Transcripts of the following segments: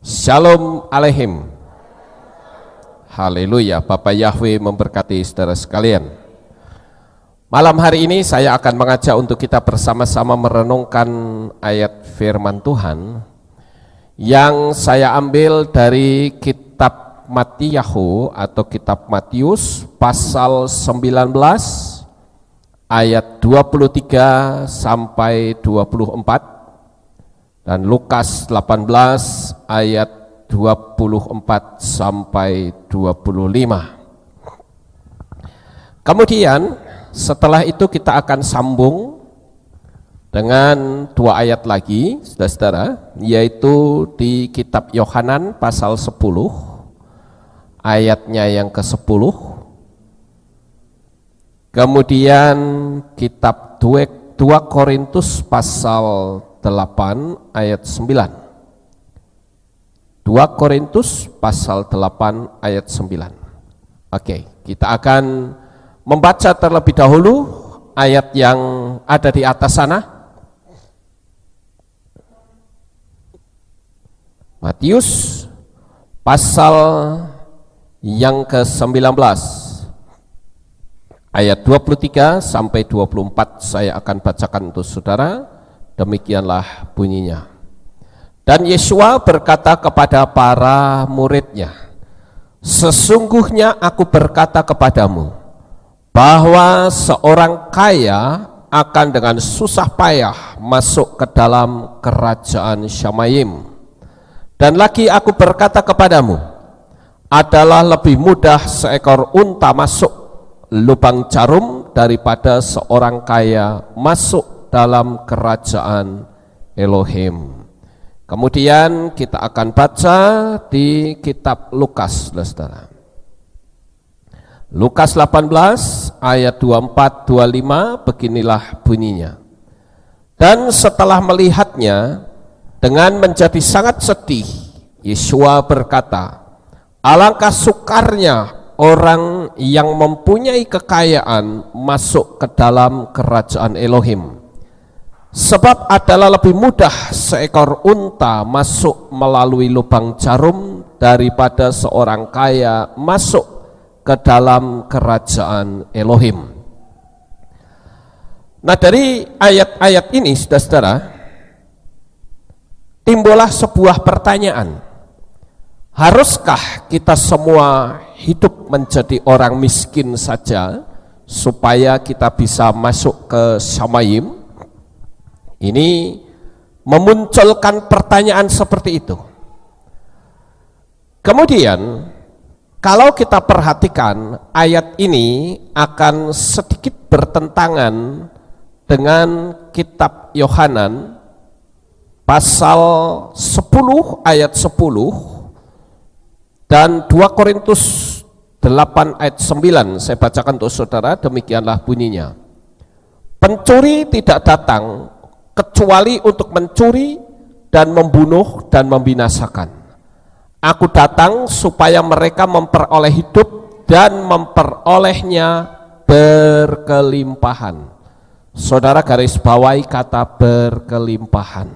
Shalom Aleihim. Haleluya. Bapak Yahweh memberkati saudara sekalian. Malam hari ini saya akan mengajak untuk kita bersama-sama merenungkan ayat firman Tuhan yang saya ambil dari kitab Matiyahu atau kitab Matius pasal 19 ayat 23 sampai 24 dan Lukas 18 ayat 24 sampai 25. Kemudian setelah itu kita akan sambung dengan dua ayat lagi, saudara-saudara, yaitu di kitab Yohanan pasal 10 ayatnya yang ke-10. Kemudian kitab 2 Korintus pasal 8 ayat 9. 2 Korintus pasal 8 ayat 9. Oke, kita akan membaca terlebih dahulu ayat yang ada di atas sana. Matius pasal yang ke-19 ayat 23 sampai 24 saya akan bacakan untuk saudara. Demikianlah bunyinya. Dan Yesua berkata kepada para muridnya, "Sesungguhnya aku berkata kepadamu, bahwa seorang kaya akan dengan susah payah masuk ke dalam kerajaan Syamayim. Dan lagi aku berkata kepadamu, adalah lebih mudah seekor unta masuk lubang jarum daripada seorang kaya masuk dalam kerajaan Elohim." Kemudian kita akan baca di kitab Lukas, saudara. Lukas 18 ayat 24-25 beginilah bunyinya. Dan setelah melihatnya dengan menjadi sangat sedih, Yesua berkata, "Alangkah sukarnya orang yang mempunyai kekayaan masuk ke dalam kerajaan Elohim. Sebab adalah lebih mudah seekor unta masuk melalui lubang jarum daripada seorang kaya masuk ke dalam kerajaan Elohim." Nah, dari ayat-ayat ini, saudara-saudara, timbullah sebuah pertanyaan. Haruskah kita semua hidup menjadi orang miskin saja supaya kita bisa masuk ke Syamayim? Ini memunculkan pertanyaan seperti itu. Kemudian kalau kita perhatikan ayat ini akan sedikit bertentangan dengan kitab Yohanan pasal 10 ayat 10 dan 2 Korintus 8 ayat 9. Saya bacakan untuk saudara, demikianlah bunyinya. "Pencuri tidak datang kecuali untuk mencuri dan membunuh dan membinasakan. Aku datang supaya mereka memperoleh hidup dan memperolehnya berkelimpahan." Saudara garis bawahi kata berkelimpahan.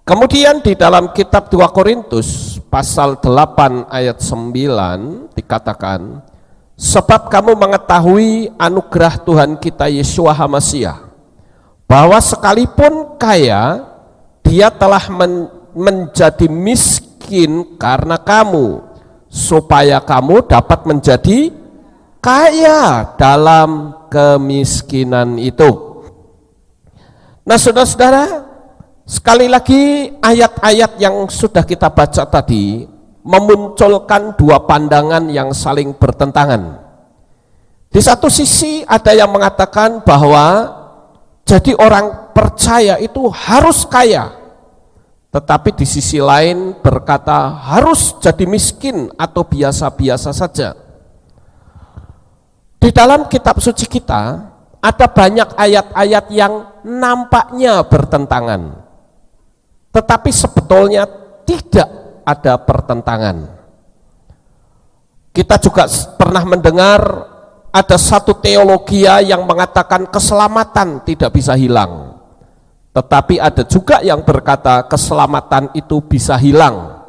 Kemudian di dalam kitab 2 Korintus pasal 8 ayat 9 dikatakan, "Sebab kamu mengetahui anugerah Tuhan kita Yeshua HaMasyiah, bahwa sekalipun kaya, dia telah menjadi miskin karena kamu, supaya kamu dapat menjadi kaya dalam kemiskinan itu." Nah, saudara-saudara, sekali lagi ayat-ayat yang sudah kita baca tadi memunculkan dua pandangan yang saling bertentangan. Di satu sisi ada yang mengatakan bahwa jadi orang percaya itu harus kaya, tetapi di sisi lain berkata harus jadi miskin atau biasa-biasa saja. Di dalam kitab suci kita ada banyak ayat-ayat yang nampaknya bertentangan, tetapi sebetulnya tidak ada pertentangan. Kita juga pernah mendengar ada satu teologi yang mengatakan keselamatan tidak bisa hilang, Tetapi ada juga yang berkata keselamatan itu bisa hilang.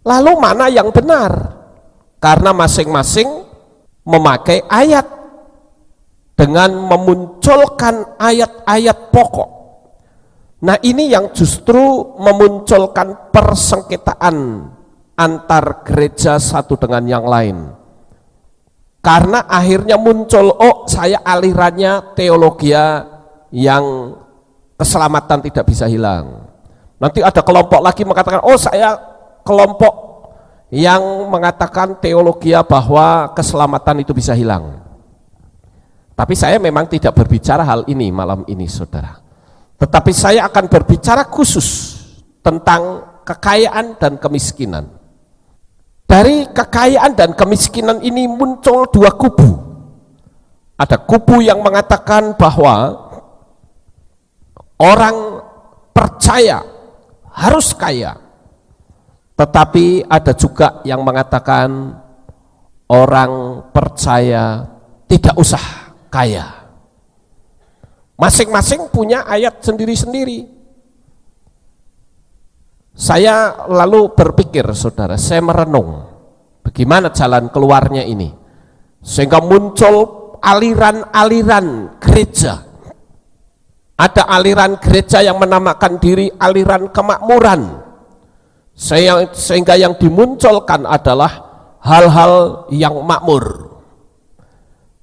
Lalu mana yang benar? Karena masing-masing memakai ayat dengan memunculkan ayat-ayat pokok. Nah, ini yang justru memunculkan persengketaan antar gereja satu dengan yang lain. Karena akhirnya muncul, oh saya alirannya teologia yang keselamatan tidak bisa hilang. Nanti ada kelompok lagi mengatakan, oh saya kelompok yang mengatakan teologia bahwa keselamatan itu bisa hilang. Tapi saya memang tidak berbicara hal ini malam ini, saudara. Tetapi saya akan berbicara khusus tentang kekayaan dan kemiskinan. Dari kekayaan dan kemiskinan ini muncul dua kubu. Ada kubu yang mengatakan bahwa orang percaya harus kaya. Tetapi ada juga yang mengatakan orang percaya tidak usah kaya. Masing-masing punya ayat sendiri-sendiri. Saya lalu berpikir, saudara, saya merenung bagaimana jalan keluarnya ini, sehingga muncul aliran-aliran gereja. Ada aliran gereja yang menamakan diri aliran kemakmuran, sehingga yang dimunculkan adalah hal-hal yang makmur.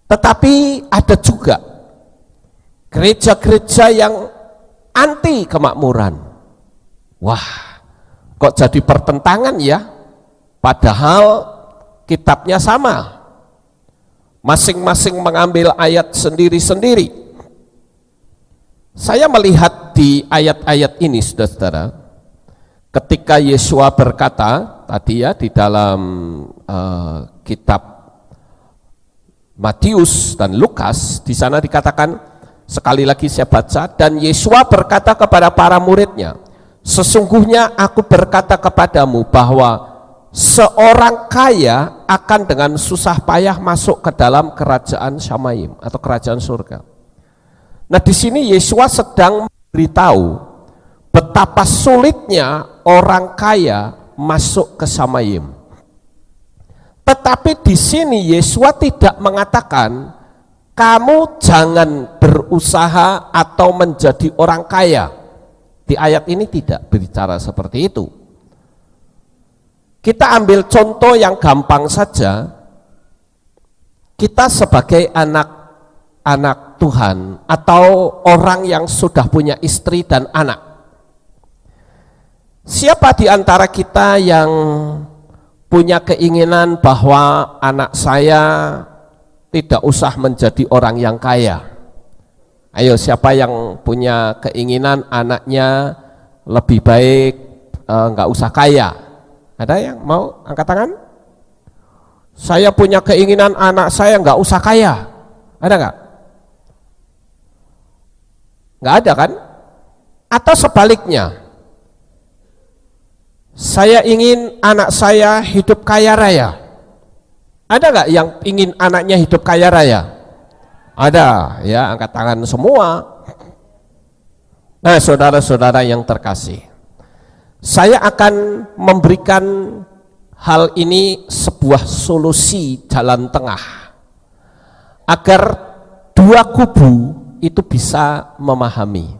Tetapi ada juga gereja-gereja yang anti kemakmuran. Wah, kok jadi pertentangan ya? Padahal kitabnya sama. Masing-masing mengambil ayat sendiri-sendiri. Saya melihat di ayat-ayat ini, saudara-saudara, ketika Yesua berkata tadi ya di dalam kitab Matius dan Lukas, di sana dikatakan, sekali lagi saya baca, dan Yesua berkata kepada para muridnya, sesungguhnya aku berkata kepadamu bahwa seorang kaya akan dengan susah payah masuk ke dalam kerajaan Syamayim atau kerajaan surga. Nah, di sini Yesua sedang memberitahu betapa sulitnya orang kaya masuk ke Syamayim. Tetapi di sini Yesua tidak mengatakan kamu jangan berusaha atau menjadi orang kaya. Di ayat ini tidak berbicara seperti itu. Kita ambil contoh yang gampang saja. Kita sebagai anak Tuhan atau orang yang sudah punya istri dan anak. Siapa di antara kita yang punya keinginan bahwa anak saya tidak usah menjadi orang yang kaya? Ayo, siapa yang punya keinginan anaknya lebih baik nggak usah kaya? Ada yang mau angkat tangan? Saya punya keinginan anak saya nggak usah kaya. Ada nggak? Nggak ada kan? Atau sebaliknya, saya ingin anak saya hidup kaya raya. Ada nggak yang ingin anaknya hidup kaya raya? Ada, ya, angkat tangan semua. Nah, saudara-saudara yang terkasih, saya akan memberikan hal ini sebuah solusi jalan tengah agar dua kubu itu bisa memahami.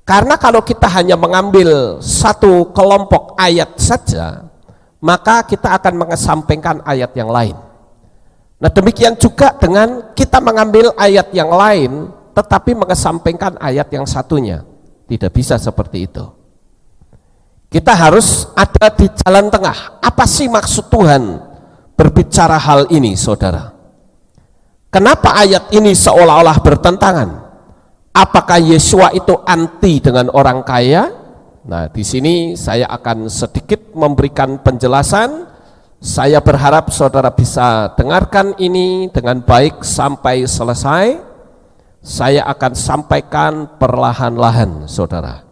Karena kalau kita hanya mengambil satu kelompok ayat saja, maka kita akan mengesampingkan ayat yang lain. Nah, demikian juga dengan kita mengambil ayat yang lain tetapi mengesampingkan ayat yang satunya. Tidak bisa seperti itu. Kita harus ada di jalan tengah. Apa sih maksud Tuhan berbicara hal ini, saudara? Kenapa ayat ini seolah-olah bertentangan? Apakah Yesua itu anti dengan orang kaya? Nah, di sini saya akan sedikit memberikan penjelasan. Saya berharap saudara bisa dengarkan ini dengan baik sampai selesai. Saya akan sampaikan perlahan-lahan, saudara.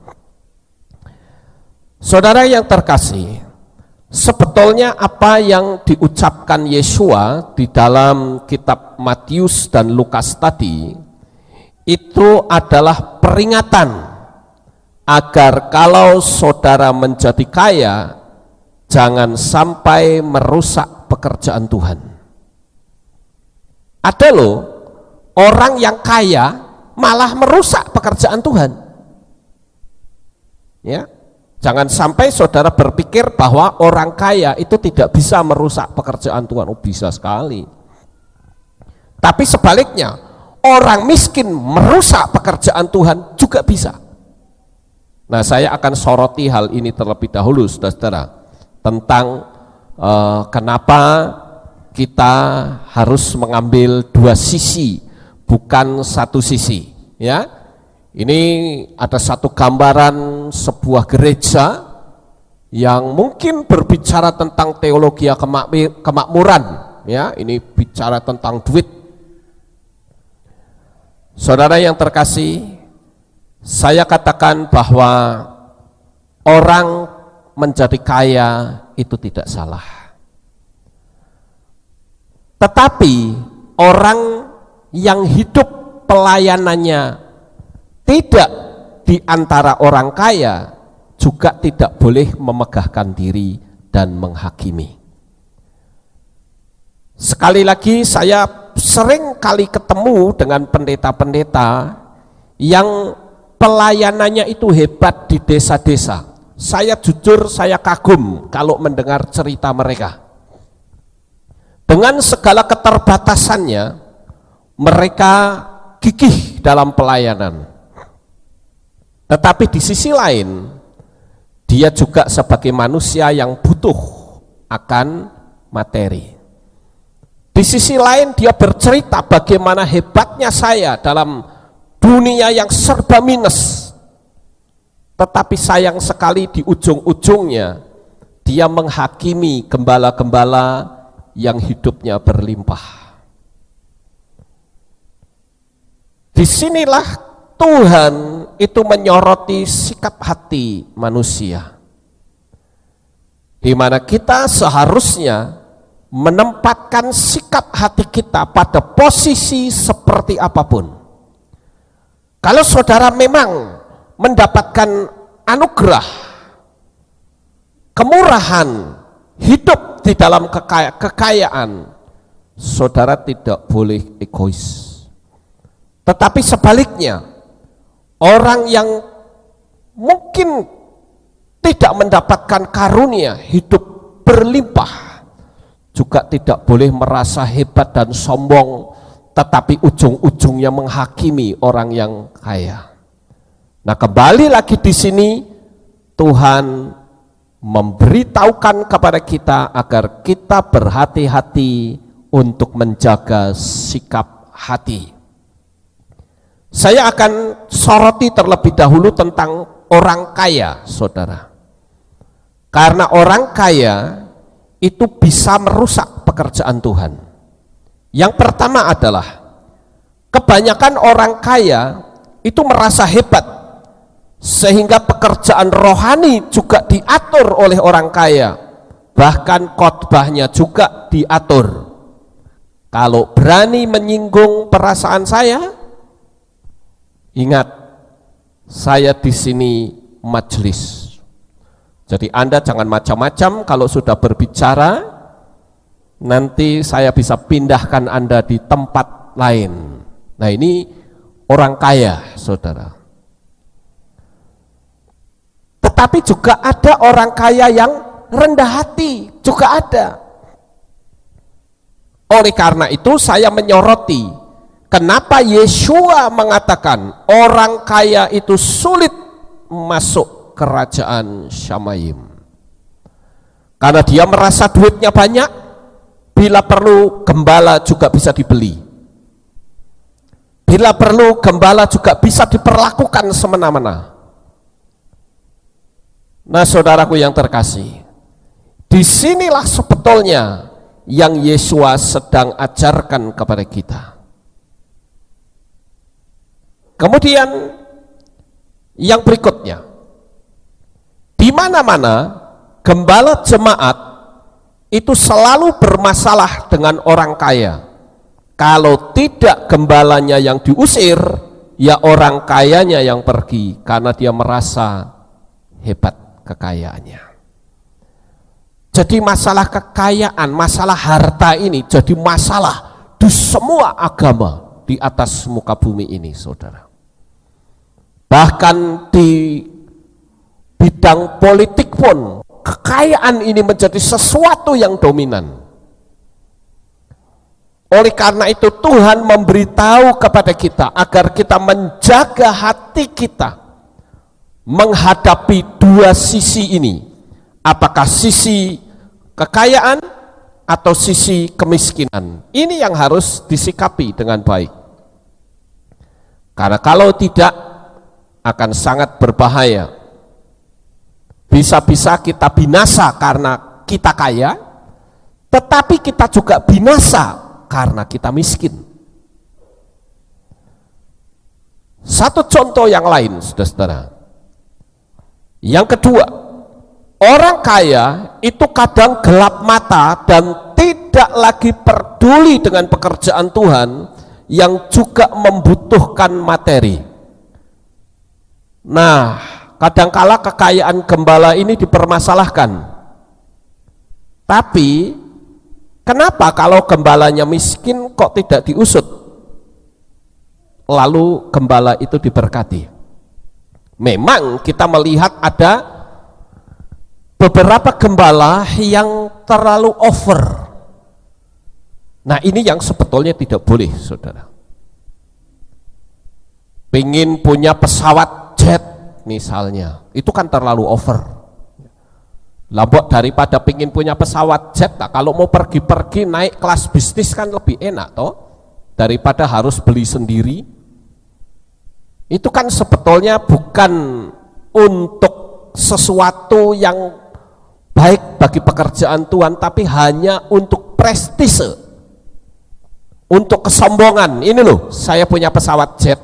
Saudara yang terkasih, sebetulnya apa yang diucapkan Yesua di dalam kitab Matius dan Lukas tadi itu adalah peringatan agar kalau saudara menjadi kaya, jangan sampai merusak pekerjaan Tuhan. Ada loh orang yang kaya malah merusak pekerjaan Tuhan. Ya, jangan sampai saudara berpikir bahwa orang kaya itu tidak bisa merusak pekerjaan Tuhan. Oh, bisa sekali. Tapi sebaliknya, orang miskin merusak pekerjaan Tuhan juga bisa. Nah, saya akan soroti hal ini terlebih dahulu, saudara-saudara, tentang kenapa kita harus mengambil dua sisi, bukan satu sisi. Ya, ini ada satu gambaran sebuah gereja yang mungkin berbicara tentang teologi kemakmuran. Ya, ini bicara tentang duit. Saudara yang terkasih, saya katakan bahwa orang menjadi kaya itu tidak salah. Tetapi orang yang hidup pelayanannya tidak di antara orang kaya juga tidak boleh memegahkan diri dan menghakimi. Sekali lagi, saya sering kali ketemu dengan pendeta-pendeta yang pelayanannya itu hebat di desa-desa. Saya jujur, saya kagum kalau mendengar cerita mereka. Dengan segala keterbatasannya, mereka gigih dalam pelayanan. Tetapi di sisi lain, dia juga sebagai manusia yang butuh akan materi. Di sisi lain, dia bercerita bagaimana hebatnya saya dalam dunia yang serba minus. Tetapi sayang sekali di ujung-ujungnya, dia menghakimi gembala-gembala yang hidupnya berlimpah. Disinilah Tuhan itu menyoroti sikap hati manusia, di mana kita seharusnya menempatkan sikap hati kita pada posisi seperti apapun. Kalau saudara memang mendapatkan anugerah, kemurahan, hidup di dalam kekayaan, saudara tidak boleh egois. Tetapi sebaliknya, orang yang mungkin tidak mendapatkan karunia hidup berlimpah juga tidak boleh merasa hebat dan sombong, tetapi ujung-ujungnya menghakimi orang yang kaya. Nah, kembali lagi di sini Tuhan memberitahukan kepada kita agar kita berhati-hati untuk menjaga sikap hati. Saya akan soroti terlebih dahulu tentang orang kaya, saudara. Karena orang kaya itu bisa merusak pekerjaan Tuhan. Yang pertama adalah kebanyakan orang kaya itu merasa hebat, sehingga pekerjaan rohani juga diatur oleh orang kaya, bahkan khotbahnya juga diatur. Kalau berani menyinggung perasaan saya, ingat, saya di sini majelis. Jadi Anda jangan macam-macam kalau sudah berbicara, nanti saya bisa pindahkan Anda di tempat lain. Nah, ini orang kaya, saudara. Tetapi juga ada orang kaya yang rendah hati, juga ada. Oleh karena itu saya menyoroti kenapa Yeshua mengatakan orang kaya itu sulit masuk kerajaan Syamayim. Karena dia merasa duitnya banyak, bila perlu gembala juga bisa dibeli. Bila perlu gembala juga bisa diperlakukan semena-mena. Nah, saudaraku yang terkasih, disinilah sebetulnya yang Yeshua sedang ajarkan kepada kita. Kemudian yang berikutnya, di mana-mana gembala jemaat itu selalu bermasalah dengan orang kaya. Kalau tidak gembalanya yang diusir, ya orang kayanya yang pergi karena dia merasa hebat kekayaannya. Jadi masalah kekayaan, masalah harta ini jadi masalah di semua agama di atas muka bumi ini, saudara. Bahkan di bidang politik pun kekayaan ini menjadi sesuatu yang dominan. Oleh karena itu Tuhan memberitahu kepada kita agar kita menjaga hati kita menghadapi dua sisi ini. Apakah sisi kekayaan atau sisi kemiskinan? Ini yang harus disikapi dengan baik. Karena kalau tidak akan sangat berbahaya. Bisa-bisa kita binasa karena kita kaya, tetapi kita juga binasa karena kita miskin. Satu contoh yang lain, saudara-saudara. Yang kedua, orang kaya itu kadang gelap mata dan tidak lagi peduli dengan pekerjaan Tuhan yang juga membutuhkan materi. Nah, kadangkala kekayaan gembala ini dipermasalahkan. Tapi kenapa kalau gembalanya miskin kok tidak diusut? Lalu gembala itu diberkati. Memang kita melihat ada beberapa gembala yang terlalu over. Nah, ini yang sebetulnya tidak boleh, saudara. Pengin punya pesawat jet misalnya, itu kan terlalu over. Lambok daripada pingin punya pesawat jet, nah, kalau mau pergi-pergi naik kelas bisnis kan lebih enak toh, daripada harus beli sendiri. Itu kan sebetulnya bukan untuk sesuatu yang baik bagi pekerjaan Tuhan, tapi hanya untuk prestise, untuk kesombongan. Ini loh, saya punya pesawat jet.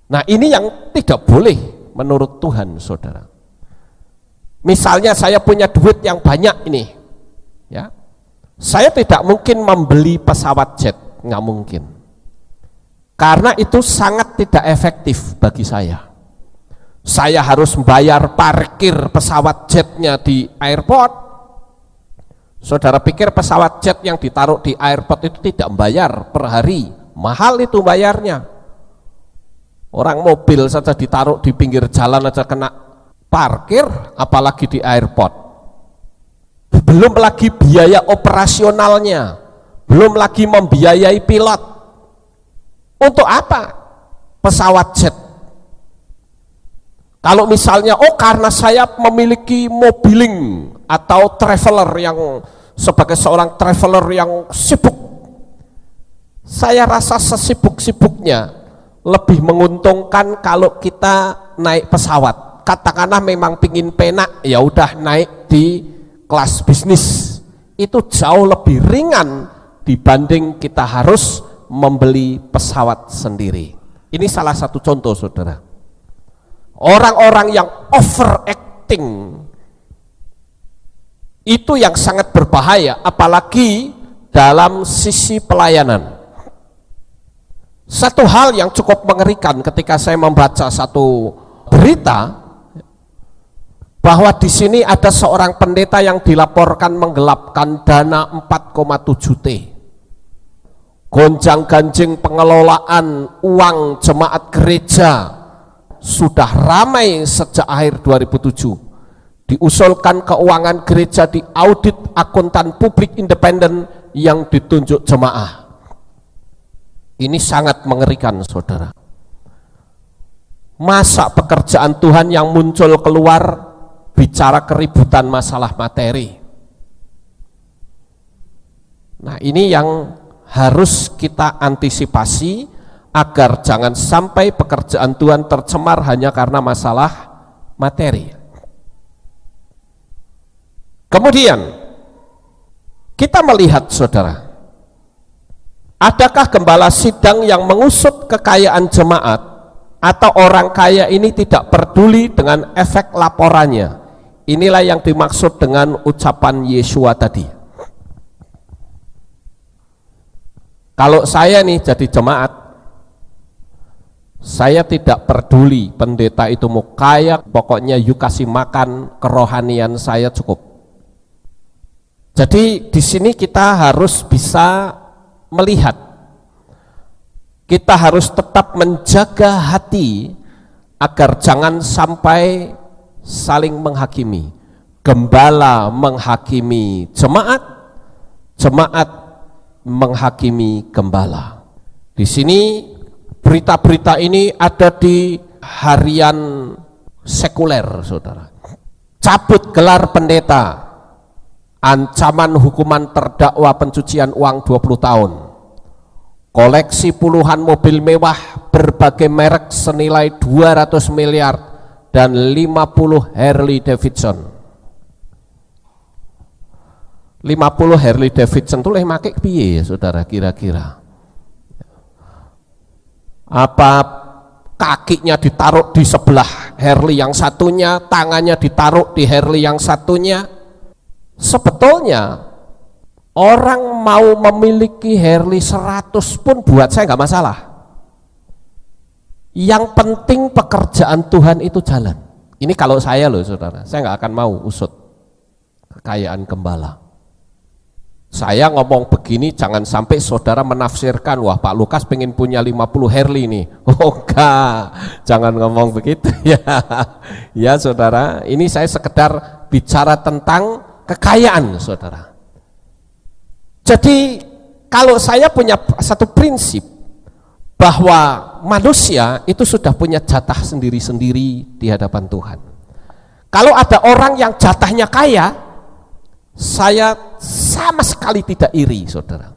Nah, ini yang tidak boleh menurut Tuhan, saudara. Misalnya saya punya duit yang banyak ini, ya, saya tidak mungkin membeli pesawat jet, nggak mungkin, karena itu sangat tidak efektif bagi saya. Saya harus membayar parkir pesawat jetnya di airport. Saudara pikir pesawat jet yang ditaruh di airport itu tidak membayar per hari? Mahal itu bayarnya. Orang mobil saja ditaruh di pinggir jalan aja kena parkir, apalagi di airport. Belum lagi biaya operasionalnya, belum lagi membiayai pilot. Untuk apa pesawat jet? Kalau misalnya, oh karena saya memiliki mobiling atau traveler yang sebagai seorang traveler yang sibuk, saya rasa sesibuk-sibuknya lebih menguntungkan kalau kita naik pesawat. Katakanlah memang pingin penak, ya udah naik di kelas bisnis. Itu jauh lebih ringan dibanding kita harus membeli pesawat sendiri. Ini salah satu contoh, saudara. Orang-orang yang overacting itu yang sangat berbahaya, apalagi dalam sisi pelayanan. Satu hal yang cukup mengerikan ketika saya membaca satu berita bahwa di sini ada seorang pendeta yang dilaporkan menggelapkan dana 4,7 T. Gonjang-ganjing pengelolaan uang jemaat gereja sudah ramai sejak akhir 2007. Diusulkan keuangan gereja diaudit akuntan publik independen yang ditunjuk jemaah. Ini sangat mengerikan, saudara. Masa pekerjaan Tuhan yang muncul keluar bicara keributan masalah materi. Nah, ini yang harus kita antisipasi agar jangan sampai pekerjaan Tuhan tercemar hanya karena masalah materi. Kemudian kita melihat, saudara, adakah gembala sidang yang mengusut kekayaan jemaat atau orang kaya ini tidak peduli dengan efek laporannya? Inilah yang dimaksud dengan ucapan Yesua tadi. Kalau saya nih jadi jemaat, Saya tidak peduli pendeta itu mau kaya, pokoknya you kasih makan kerohanian saya cukup. Jadi di sini kita harus bisa melihat, kita harus tetap menjaga hati agar jangan sampai saling menghakimi. Gembala menghakimi jemaat, jemaat menghakimi gembala. Di sini berita-berita ini ada di harian sekuler, saudara. Cabut gelar pendeta, ancaman hukuman terdakwa pencucian uang 20 tahun. Koleksi puluhan mobil mewah berbagai merek senilai 200 miliar dan 50 Harley Davidson. 50 Harley Davidson itu make piye ya saudara kira-kira? Apa kakinya ditaruh di sebelah Harley yang satunya, tangannya ditaruh di Harley yang satunya? Sebetulnya orang mau memiliki Harley 100 pun buat saya nggak masalah. Yang penting pekerjaan Tuhan itu jalan. Ini kalau saya loh saudara, saya nggak akan mau usut kekayaan gembala. Saya ngomong begini jangan sampai saudara menafsirkan, wah Pak Lukas pengen punya 50 Harley nih. Oh enggak, jangan ngomong begitu ya. Ya saudara, ini saya sekedar bicara tentang kekayaan saudara. Jadi kalau saya punya satu prinsip bahwa manusia itu sudah punya jatah sendiri-sendiri di hadapan Tuhan. Kalau ada orang yang jatahnya kaya, saya sama sekali tidak iri saudara.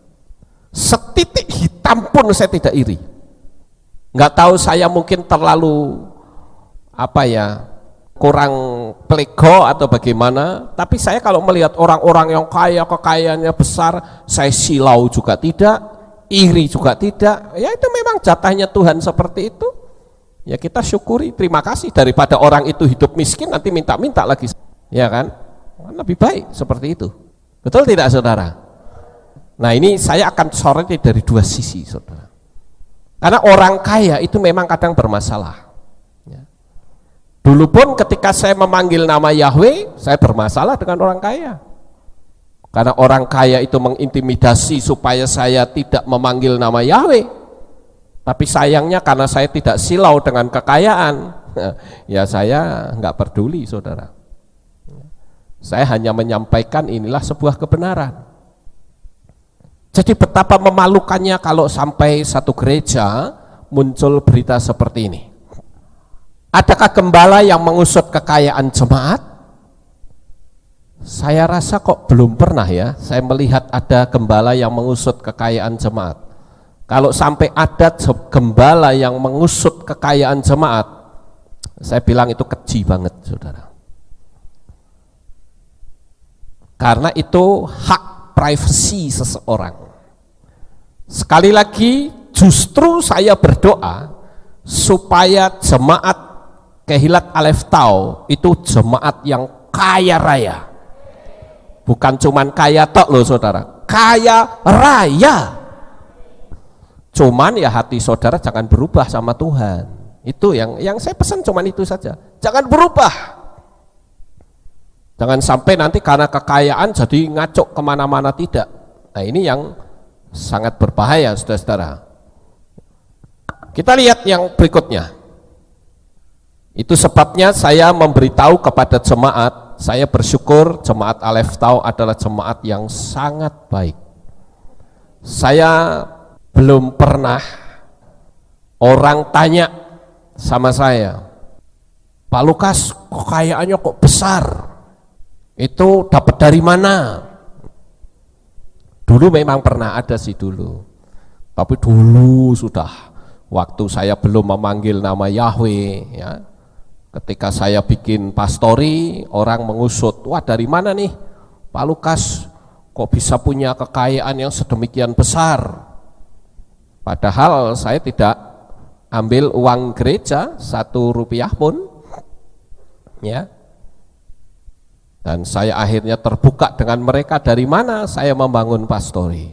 Setitik hitam pun saya tidak iri. Nggak tahu saya mungkin terlalu kurang plego atau bagaimana, tapi saya kalau melihat orang-orang yang kaya, kekayaannya besar, saya silau juga tidak, iri juga tidak. Ya itu memang jatahnya Tuhan seperti itu. Ya kita syukuri, terima kasih, daripada orang itu hidup miskin nanti minta-minta lagi. Ya kan? Lebih baik seperti itu. Betul tidak saudara? Nah ini saya akan soroti dari dua sisi saudara. Karena orang kaya itu memang kadang bermasalah. Ya. Dulu pun ketika saya memanggil nama Yahweh, saya bermasalah dengan orang kaya. Karena orang kaya itu mengintimidasi supaya saya tidak memanggil nama Yahweh. Tapi sayangnya karena saya tidak silau dengan kekayaan, ya saya nggak peduli saudara. Saya hanya menyampaikan inilah sebuah kebenaran. Jadi betapa memalukannya kalau sampai satu gereja muncul berita seperti ini. Adakah gembala yang mengusut kekayaan jemaat? Saya rasa kok belum pernah ya saya melihat ada gembala yang mengusut kekayaan jemaat. Kalau sampai ada gembala yang mengusut kekayaan jemaat, saya bilang itu keji banget saudara. Karena itu hak privasi seseorang. Sekali lagi justru saya berdoa supaya jemaat Kehilat Alef Tau itu jemaat yang kaya raya. Bukan cuman kaya tok loh saudara, kaya raya. Cuman ya hati saudara jangan berubah sama Tuhan. Itu yang saya pesan cuman itu saja. Jangan berubah. Jangan sampai nanti karena kekayaan jadi ngacuk kemana-mana, tidak. Nah ini yang sangat berbahaya saudara-saudara. Kita lihat yang berikutnya. Itu sebabnya saya memberitahu kepada jemaat, saya bersyukur jemaat Alef Tau adalah jemaat yang sangat baik. Saya belum pernah orang tanya sama saya, Pak Lukas kekayaannya kok besar? Itu dapat dari mana? Dulu memang pernah ada sih dulu. Tapi dulu sudah waktu saya belum memanggil nama Yahweh ya. Ketika saya bikin pastori, orang mengusut, wah dari mana nih Pak Lukas kok bisa punya kekayaan yang sedemikian besar? Padahal saya tidak ambil uang gereja 1 rupiah pun ya. Dan saya akhirnya terbuka dengan mereka dari mana saya membangun pastori.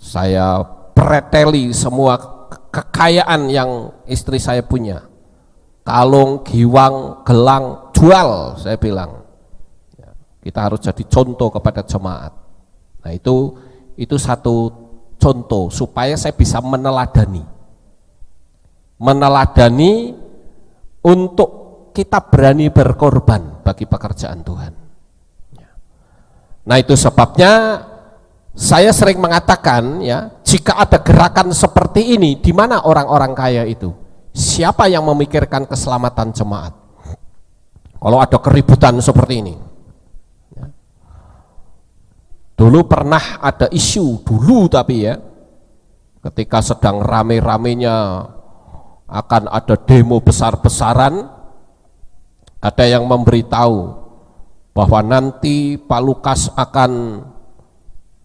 Saya preteli semua kekayaan yang istri saya punya, kalung, giwang, gelang, jual, saya bilang. Kita harus jadi contoh kepada jemaat. Nah itu satu contoh supaya saya bisa meneladani untuk kita berani berkorban bagi pekerjaan Tuhan. Nah itu sebabnya saya sering mengatakan ya, jika ada gerakan seperti ini, di mana orang-orang kaya itu? Siapa yang memikirkan keselamatan jemaat? Kalau ada keributan seperti ini. Ya. Dulu pernah ada isu, tapi ya, ketika sedang rame-ramenya akan ada demo besar-besaran, ada yang memberitahu bahwa nanti Pak Lukas akan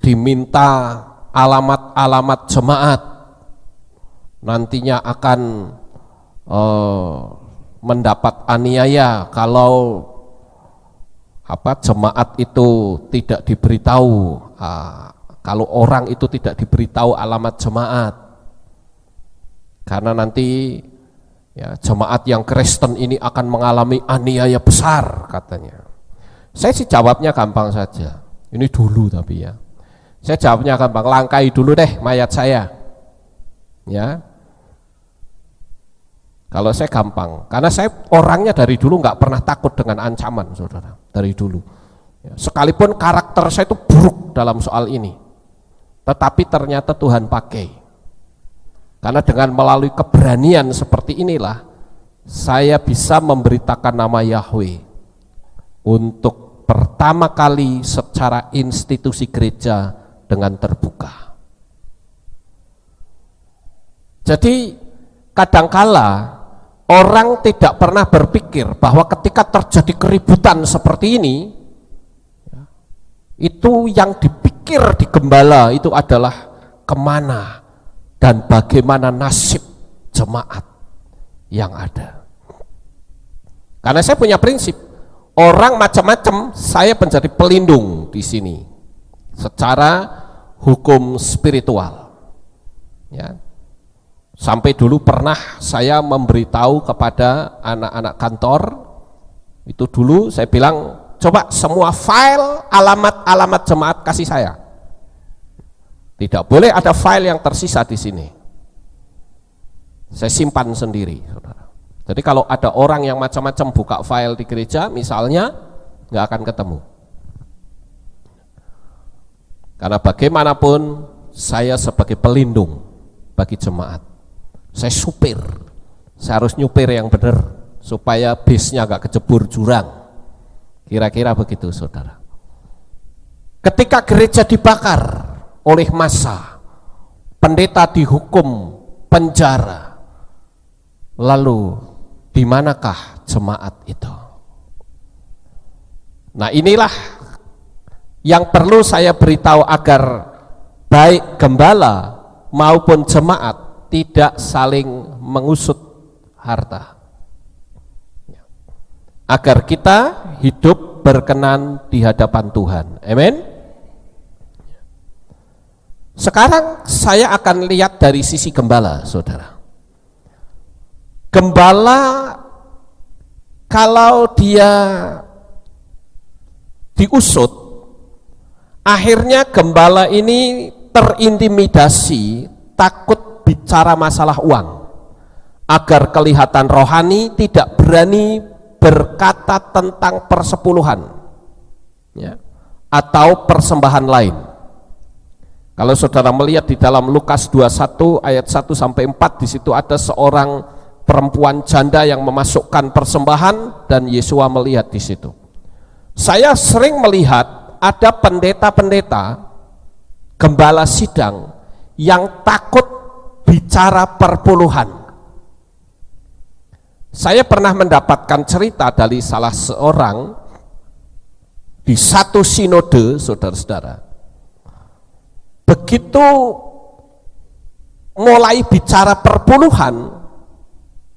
diminta alamat-alamat jemaat, nantinya akan mendapat aniaya kalau jemaat itu tidak diberitahu, kalau orang itu tidak diberitahu alamat jemaat, karena nanti ya, jemaat yang Kristen ini akan mengalami aniaya besar katanya. Saya sih jawabnya gampang saja, ini dulu tapi ya. Saya jawabnya gampang, langkai dulu deh mayat saya. Ya. Kalau saya gampang, karena saya orangnya dari dulu nggak pernah takut dengan ancaman, saudara, dari dulu. Ya, sekalipun karakter saya itu buruk dalam soal ini, tetapi ternyata Tuhan pakai. Karena dengan melalui keberanian seperti inilah, saya bisa memberitakan nama Yahweh untuk pertama kali secara institusi gereja dengan terbuka. Jadi kadangkala orang tidak pernah berpikir bahwa ketika terjadi keributan seperti ini, itu yang dipikir di gembala itu adalah kemana dan bagaimana nasib jemaat yang ada. Karena saya punya prinsip, orang macam-macam, saya menjadi pelindung di sini secara hukum spiritual. Ya. Sampai dulu pernah saya memberitahu kepada anak-anak kantor, itu dulu saya bilang, coba semua file alamat-alamat jemaat kasih saya. Tidak boleh ada file yang tersisa di sini. Saya simpan sendiri, saudara. Jadi kalau ada orang yang macam-macam buka file di gereja, misalnya, nggak akan ketemu. Karena bagaimanapun saya sebagai pelindung bagi jemaat. Saya supir, saya harus nyupir yang benar supaya bisnya nggak kecebur jurang. Kira-kira begitu, saudara. Ketika gereja dibakar oleh massa, pendeta dihukum penjara, lalu di manakah jemaat itu? Nah inilah yang perlu saya beritahu agar baik gembala maupun jemaat tidak saling mengusut harta, agar kita hidup berkenan di hadapan Tuhan. Amin. Sekarang saya akan lihat dari sisi gembala, saudara. Gembala kalau dia diusut, akhirnya gembala ini terintimidasi, takut bicara masalah uang, agar kelihatan rohani, tidak berani berkata tentang persepuluhan, ya, atau persembahan lain. Kalau saudara melihat di dalam Lukas 21 ayat 1 sampai 4, di situ ada seorang perempuan janda yang memasukkan persembahan dan Yesua melihat di situ. Saya sering melihat ada pendeta-pendeta, gembala sidang yang takut bicara perpuluhan. Saya pernah mendapatkan cerita dari salah seorang di satu sinode, saudara-saudara. Begitu mulai bicara perpuluhan,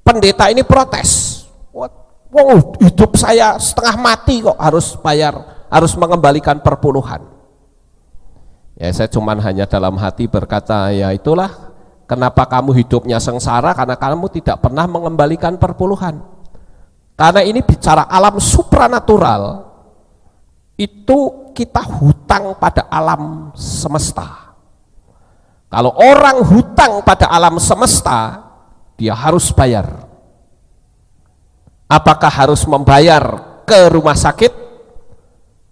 pendeta ini protes. Wow, hidup saya setengah mati kok harus bayar, harus mengembalikan perpuluhan. Ya saya cuman hanya dalam hati berkata, ya itulah Kenapa kamu hidupnya sengsara? Karena kamu tidak pernah mengembalikan perpuluhan. Karena ini bicara alam supranatural, itu kita hutang pada alam semesta. Kalau orang hutang pada alam semesta, dia harus bayar. Apakah harus membayar ke rumah sakit,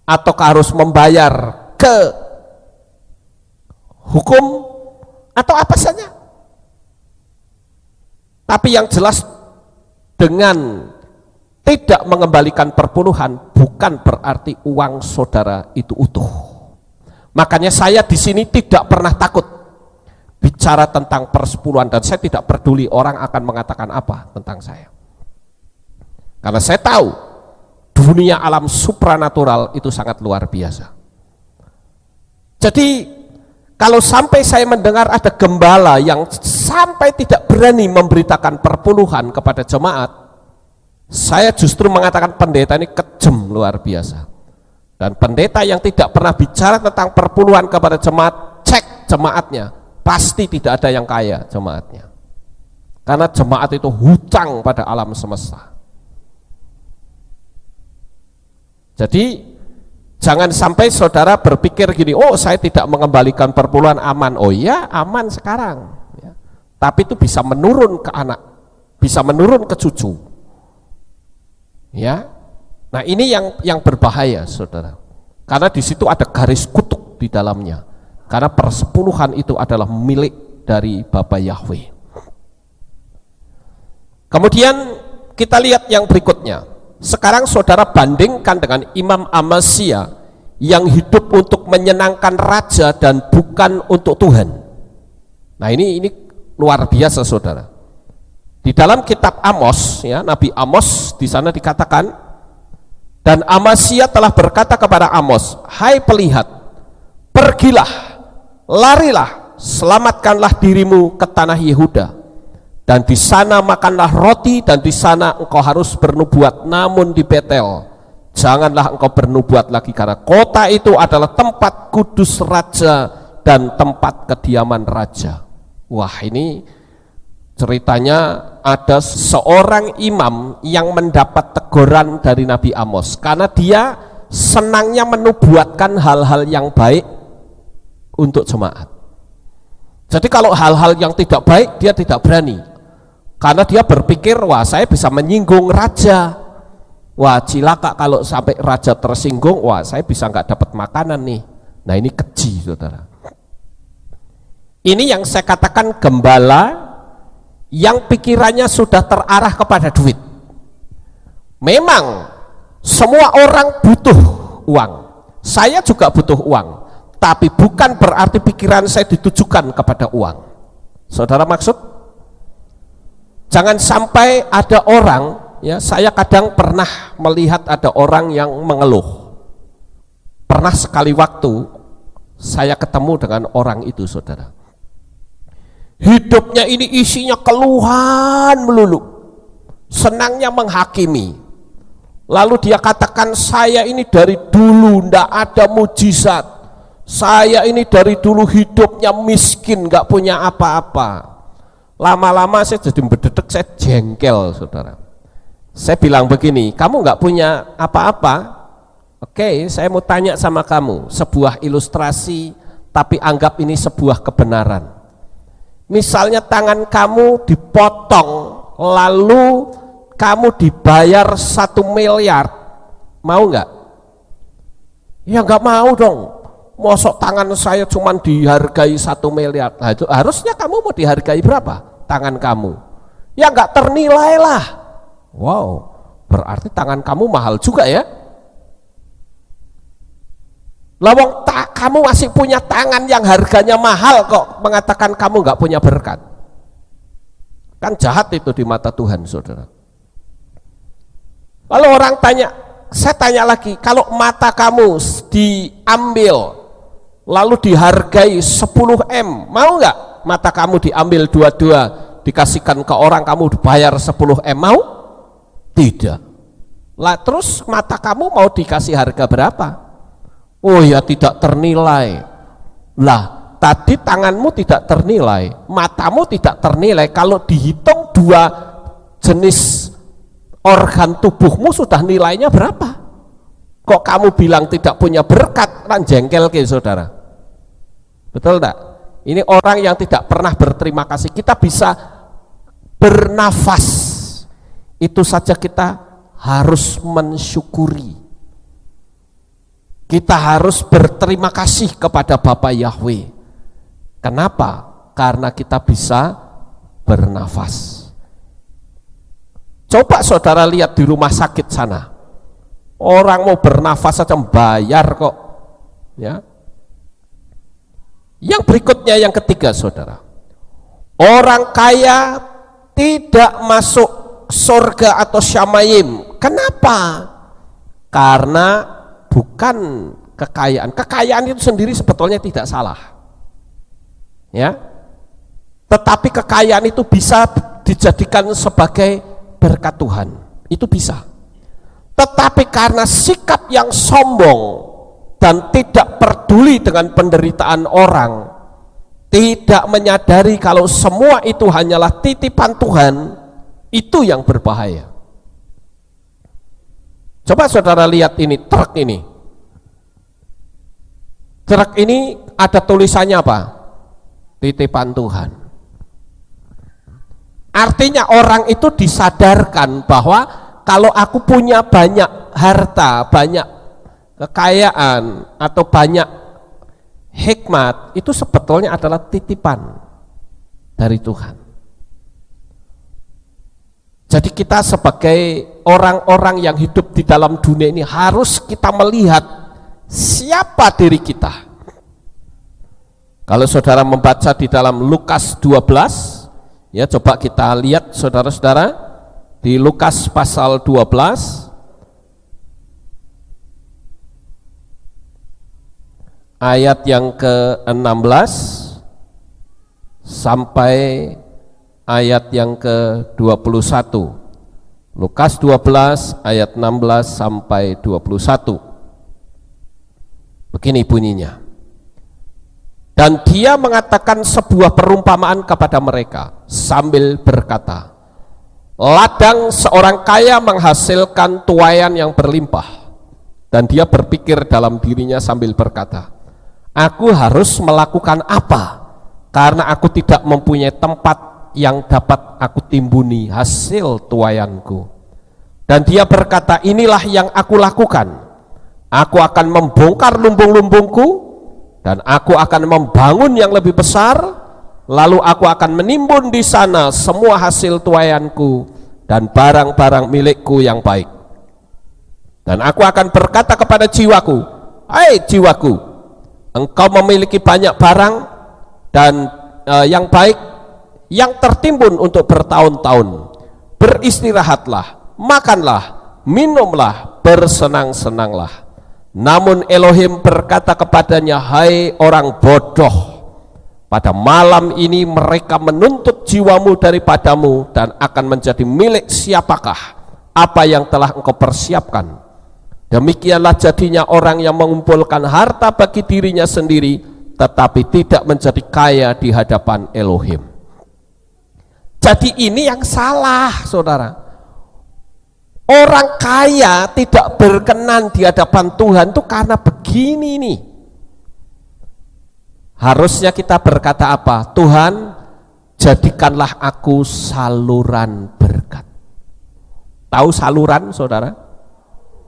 ataukah harus membayar ke hukum, atau apa saja? Tapi yang jelas, dengan tidak mengembalikan perpuluhan bukan berarti uang saudara itu utuh. Makanya saya di sini tidak pernah takut bicara tentang persepuluhan, dan saya tidak peduli orang akan mengatakan apa tentang saya. Karena saya tahu dunia alam supranatural itu sangat luar biasa. Jadi kalau sampai saya mendengar ada gembala yang sampai tidak berani memberitakan perpuluhan kepada jemaat, saya justru mengatakan pendeta ini kejam luar biasa. Dan pendeta yang tidak pernah bicara tentang perpuluhan kepada jemaat, cek jemaatnya, pasti tidak ada yang kaya jemaatnya. Karena jemaat itu hutang pada alam semesta. Jadi jangan sampai saudara berpikir gini, oh saya tidak mengembalikan perpuluhan aman. Oh iya, aman sekarang ya. Tapi itu bisa menurun ke anak, bisa menurun ke cucu ya. Nah ini yang berbahaya saudara, karena di situ ada garis kutuk di dalamnya, karena persepuluhan itu adalah milik dari Bapa Yahweh. Kemudian kita lihat yang berikutnya. Sekarang saudara bandingkan dengan Imam Amasya yang hidup untuk menyenangkan raja dan bukan untuk Tuhan. Nah ini luar biasa saudara. Di dalam kitab Amos ya, Nabi Amos di sana dikatakan, dan Amasya telah berkata kepada Amos, hai pelihat, pergilah, larilah, selamatkanlah dirimu ke tanah Yehuda. Dan di sana makanlah roti, dan di sana engkau harus bernubuat. Namun di Betel janganlah engkau bernubuat lagi, karena kota itu adalah tempat kudus raja dan tempat kediaman raja. Wah, ini ceritanya ada seorang imam yang mendapat teguran dari Nabi Amos karena dia senangnya menubuatkan hal-hal yang baik untuk jemaat. Jadi kalau hal-hal yang tidak baik dia tidak berani. Karena dia berpikir, wah saya bisa menyinggung raja, wah cilaka kalau sampai raja tersinggung, wah saya bisa nggak dapat makanan nih. Nah ini keji saudara. Ini yang saya katakan gembala yang pikirannya sudah terarah kepada duit. Memang semua orang butuh uang, saya juga butuh uang, tapi bukan berarti pikiran saya ditujukan kepada uang. Saudara maksud? Jangan sampai ada orang, ya saya kadang pernah melihat ada orang yang mengeluh. Pernah sekali waktu saya ketemu dengan orang itu saudara. Hidupnya ini isinya keluhan melulu, senangnya menghakimi. Lalu dia katakan, saya ini dari dulu ndak ada mujizat, saya ini dari dulu hidupnya miskin, nggak punya apa-apa. Lama-lama saya jadi berdedek, saya jengkel saudara. Saya bilang begini, kamu nggak punya apa-apa? Oke, saya mau tanya sama kamu sebuah ilustrasi, tapi anggap ini sebuah kebenaran. Misalnya tangan kamu dipotong, lalu kamu dibayar 1 miliar, mau nggak? Ya nggak mau dong. Mosok tangan saya cuma dihargai 1 miliar. Nah itu harusnya kamu mau dihargai berapa? Tangan kamu ya nggak ternilai lah. Wow, berarti tangan kamu mahal juga ya. Lawang kamu masih punya tangan yang harganya mahal kok mengatakan kamu nggak punya berkat. Kan jahat itu di mata Tuhan saudara. Lalu orang tanya, saya tanya lagi, kalau mata kamu diambil lalu dihargai 10 M, mau nggak? Mata kamu diambil dua-dua, dikasihkan ke orang, kamu dibayar 10 M, mau? Tidak. Lah terus mata kamu mau dikasih harga berapa? Oh ya tidak ternilai. Lah tadi tanganmu tidak ternilai, matamu tidak ternilai. Kalau dihitung dua jenis organ tubuhmu sudah nilainya berapa? Kok kamu bilang tidak punya berkat? Kan jengkel ke saudara. Betul tak? Ini orang yang tidak pernah berterima kasih. Kita bisa bernafas, itu saja kita harus mensyukuri. Kita harus berterima kasih kepada Bapa Yahweh. Kenapa? Karena kita bisa bernafas. Coba saudara lihat di rumah sakit sana, orang mau bernafas saja bayar kok, ya. Yang berikutnya, yang ketiga saudara, orang kaya tidak masuk surga atau syamayim. Kenapa? Karena bukan kekayaan itu sendiri sebetulnya tidak salah, ya. Tetapi kekayaan itu bisa dijadikan sebagai berkat Tuhan, itu bisa. Tetapi karena sikap yang sombong dan tidak peduli dengan penderitaan orang, tidak menyadari kalau semua itu hanyalah titipan Tuhan, itu yang berbahaya. Coba saudara lihat ini, truk ini. Truk ini ada tulisannya apa? Titipan Tuhan. Artinya orang itu disadarkan bahwa kalau aku punya banyak harta, banyak kekayaan, atau banyak hikmat, itu sebetulnya adalah titipan dari Tuhan. Jadi kita sebagai orang-orang yang hidup di dalam dunia ini harus kita melihat siapa diri kita. Kalau saudara membaca di dalam Lukas 12, ya coba kita lihat saudara-saudara di Lukas pasal 12 ayat yang ke-16 sampai ayat yang ke-21. Lukas 12 ayat 16 sampai 21. Begini bunyinya. Dan dia mengatakan sebuah perumpamaan kepada mereka sambil berkata, ladang seorang kaya menghasilkan tuaian yang berlimpah, dan dia berpikir dalam dirinya sambil berkata, aku harus melakukan apa, karena aku tidak mempunyai tempat yang dapat aku timbuni hasil tuaianku. Dan dia berkata, inilah yang aku lakukan, aku akan membongkar lumbung-lumbungku, dan aku akan membangun yang lebih besar, lalu aku akan menimbun di sana semua hasil tuaianku dan barang-barang milikku yang baik. Dan aku akan berkata kepada jiwaku, hai jiwaku, engkau memiliki banyak barang dan yang baik yang tertimbun untuk bertahun-tahun. Beristirahatlah, makanlah, minumlah, bersenang-senanglah. Namun Elohim berkata kepadanya, hai orang bodoh, pada malam ini mereka menuntut jiwamu daripadamu, dan akan menjadi milik siapakah apa yang telah engkau persiapkan. Demikianlah jadinya orang yang mengumpulkan harta bagi dirinya sendiri, tetapi tidak menjadi kaya di hadapan Elohim. Jadi ini yang salah saudara. Orang kaya tidak berkenan di hadapan Tuhan itu karena begini nih. Harusnya kita berkata apa? Tuhan, jadikanlah aku saluran berkat. Tahu saluran saudara?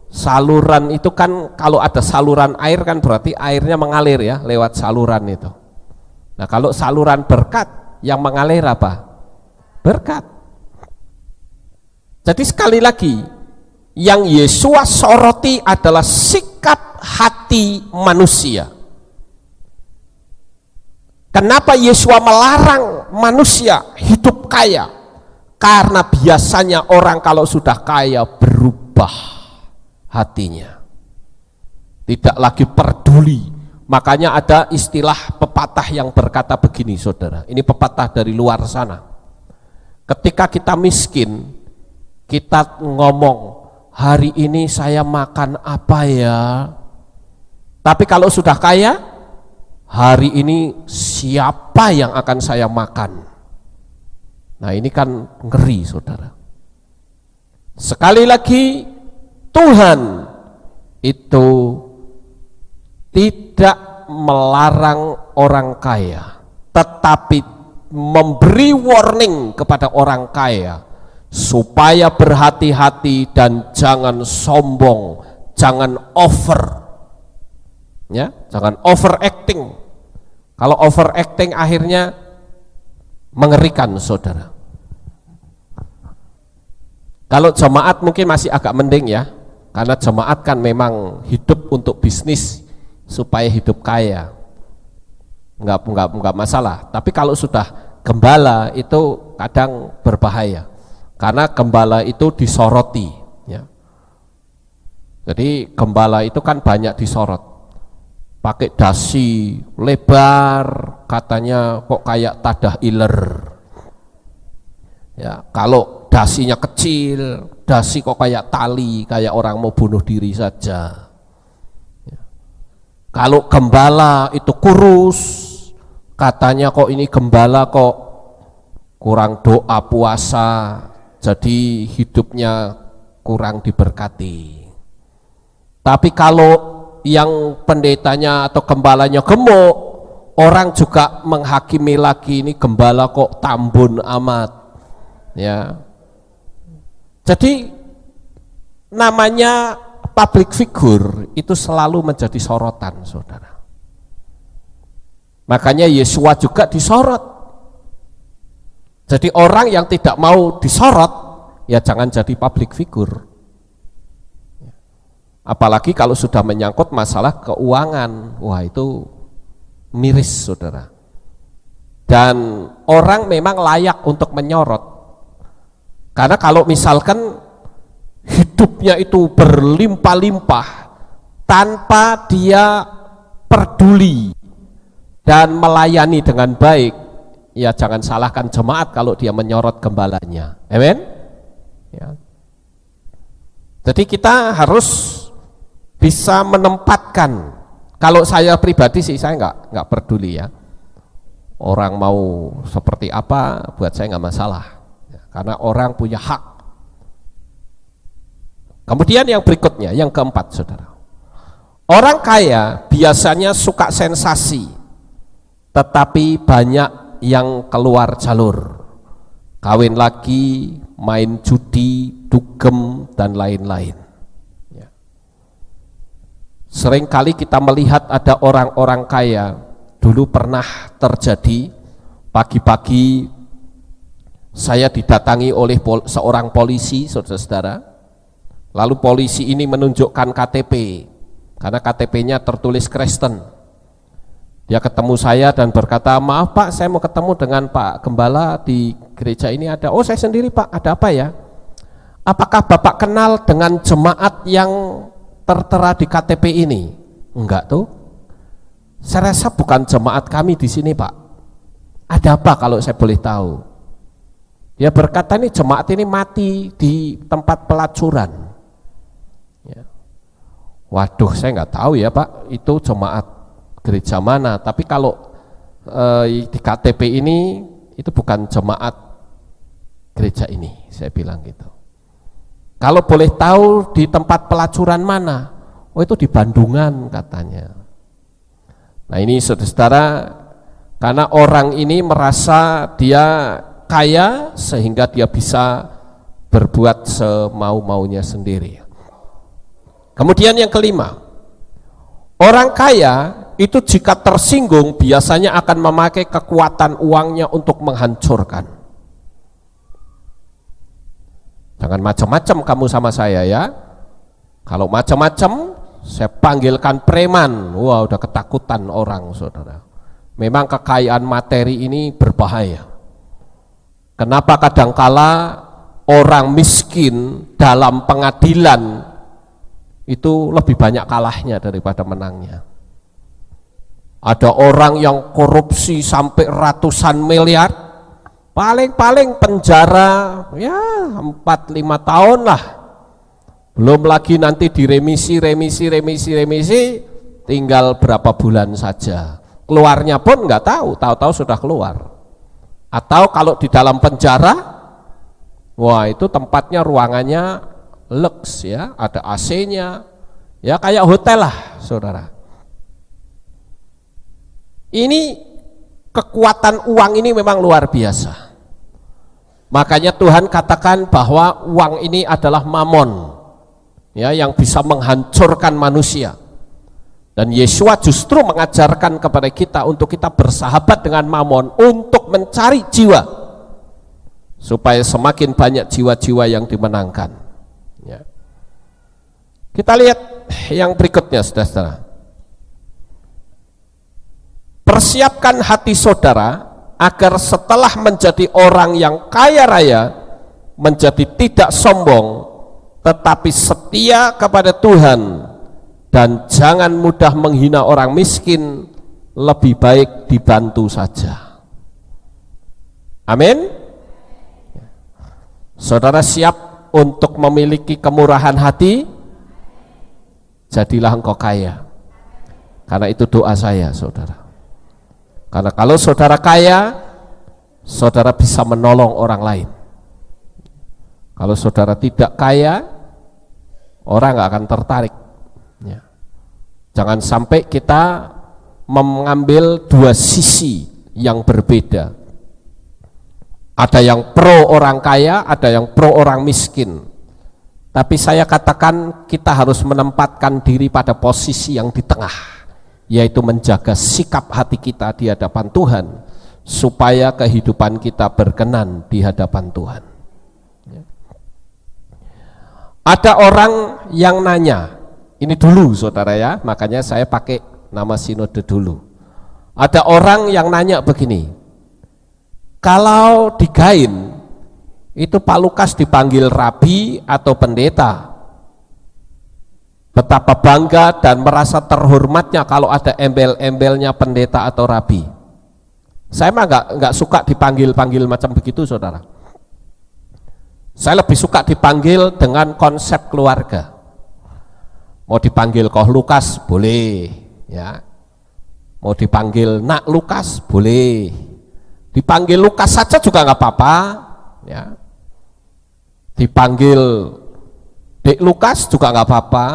Saluran itu kan kalau ada saluran air kan berarti airnya mengalir ya lewat saluran itu. Nah kalau saluran berkat yang mengalir apa? Berkat. Jadi sekali lagi, yang Yesua soroti adalah sikap hati manusia. Kenapa Yesua melarang manusia hidup kaya? Karena biasanya orang kalau sudah kaya berubah hatinya, tidak lagi peduli. Makanya ada istilah pepatah yang berkata begini saudara, ini pepatah dari luar sana. Ketika kita miskin, kita ngomong, hari ini saya makan apa ya? Tapi kalau sudah kaya, hari ini siapa yang akan saya makan. Nah ini kan ngeri saudara. Sekali lagi Tuhan itu tidak melarang orang kaya, tetapi memberi warning kepada orang kaya supaya berhati-hati dan jangan sombong, jangan over, ya, jangan overacting. Kalau overacting akhirnya mengerikan saudara. Kalau jemaat mungkin masih agak mending ya, karena jemaat kan memang hidup untuk bisnis supaya hidup kaya, enggak masalah. Tapi kalau sudah gembala itu kadang berbahaya, karena gembala itu disoroti ya. Jadi gembala itu kan banyak disorot, pakai dasi lebar, katanya kok kayak tadah iler ya. Kalau dasinya kecil, dasi kok kayak tali, kayak orang mau bunuh diri saja ya. Kalau gembala itu kurus, katanya kok ini gembala kok kurang doa puasa, jadi hidupnya kurang diberkati. Tapi kalau yang pendetanya atau gembalanya gemuk, orang juga menghakimi lagi, ini gembala kok tambun amat ya. Jadi namanya public figure itu selalu menjadi sorotan saudara. Makanya Yesua juga disorot. Jadi orang yang tidak mau disorot ya jangan jadi public figure. Apalagi kalau sudah menyangkut masalah keuangan, wah itu miris saudara. Dan orang memang layak untuk menyorot. Karena kalau misalkan hidupnya itu berlimpah-limpah tanpa dia peduli dan melayani dengan baik, ya jangan salahkan jemaat kalau dia menyorot gembalanya. Amin. Ya. Jadi kita harus bisa menempatkan. Kalau saya pribadi sih saya nggak peduli ya. Orang mau seperti apa, buat saya nggak masalah. Karena orang punya hak. Kemudian yang berikutnya, yang keempat saudara. Orang kaya biasanya suka sensasi, tetapi banyak yang keluar jalur. Kawin lagi, main judi, dugem, dan lain-lain. Ya. Seringkali kita melihat ada orang-orang kaya, dulu pernah terjadi, pagi-pagi saya didatangi oleh seorang polisi, saudara-saudara. Lalu polisi ini menunjukkan KTP, karena KTP-nya tertulis Kristen. Dia ketemu saya dan berkata, maaf Pak, saya mau ketemu dengan Pak Gembala di gereja ini ada. Oh saya sendiri Pak, ada apa ya? Apakah Bapak kenal dengan jemaat yang tertera di KTP ini? Enggak tuh. Saya rasa bukan jemaat kami di sini Pak. Ada apa kalau saya boleh tahu? Dia berkata ini jemaat ini mati di tempat pelacuran. Ya. Waduh, saya nggak tahu ya Pak, itu jemaat gereja mana. Tapi kalau di KTP ini itu bukan jemaat gereja ini, saya bilang gitu. Kalau boleh tahu di tempat pelacuran mana? Oh itu di Bandungan katanya. Nah ini saudara-saudara, karena orang ini merasa dia kaya sehingga dia bisa berbuat semau-maunya sendiri. Kemudian yang kelima, orang kaya itu jika tersinggung biasanya akan memakai kekuatan uangnya untuk menghancurkan. Jangan macam-macam kamu sama saya ya. Kalau macam-macam saya panggilkan preman. Wah udah ketakutan orang saudara. Memang kekayaan materi ini berbahaya. Kenapa kadangkala orang miskin dalam pengadilan itu lebih banyak kalahnya daripada menangnya. Ada orang yang korupsi sampai ratusan miliar, paling-paling penjara ya 4-5 tahun lah. Belum lagi nanti diremisi, tinggal berapa bulan saja. keluarnya pun nggak tahu, tahu-tahu sudah keluar. Atau kalau di dalam penjara, wah itu tempatnya ruangannya lux ya, ada AC-nya, ya kayak hotel lah saudara. Ini kekuatan uang ini memang luar biasa. Makanya Tuhan katakan bahwa uang ini adalah mamon, ya, yang bisa menghancurkan manusia. Dan Yesua justru mengajarkan kepada kita untuk kita bersahabat dengan mamon untuk mencari jiwa, supaya semakin banyak jiwa-jiwa yang dimenangkan. Ya. Kita lihat yang berikutnya, saudara-saudara. Persiapkan hati saudara agar setelah menjadi orang yang kaya raya, menjadi tidak sombong, tetapi setia kepada Tuhan, dan jangan mudah menghina orang miskin, lebih baik dibantu saja. Amin. Saudara siap untuk memiliki kemurahan hati? Jadilah engkau kaya. Karena itu doa saya, saudara. Karena kalau saudara kaya, saudara bisa menolong orang lain. Kalau saudara tidak kaya, orang nggak akan tertarik. Ya. Jangan sampai kita mengambil dua sisi yang berbeda. Ada yang pro orang kaya, ada yang pro orang miskin. Tapi saya katakan kita harus menempatkan diri pada posisi yang di tengah, yaitu menjaga sikap hati kita di hadapan Tuhan, supaya kehidupan kita berkenan di hadapan Tuhan. Ada orang yang nanya, ini dulu saudara ya, makanya saya pakai nama sinode dulu. Ada orang yang nanya begini, kalau di Gain itu Pak Lukas dipanggil rabi atau pendeta, betapa bangga dan merasa terhormatnya kalau ada embel-embelnya pendeta atau rabi. Saya mah nggak suka dipanggil-panggil macam begitu, saudara. Saya lebih suka dipanggil dengan konsep keluarga. Mau dipanggil Koh Lukas boleh, ya. Mau dipanggil Nak Lukas boleh. Dipanggil Lukas saja juga nggak apa-apa, ya. Dipanggil Dek Lukas juga nggak apa-apa.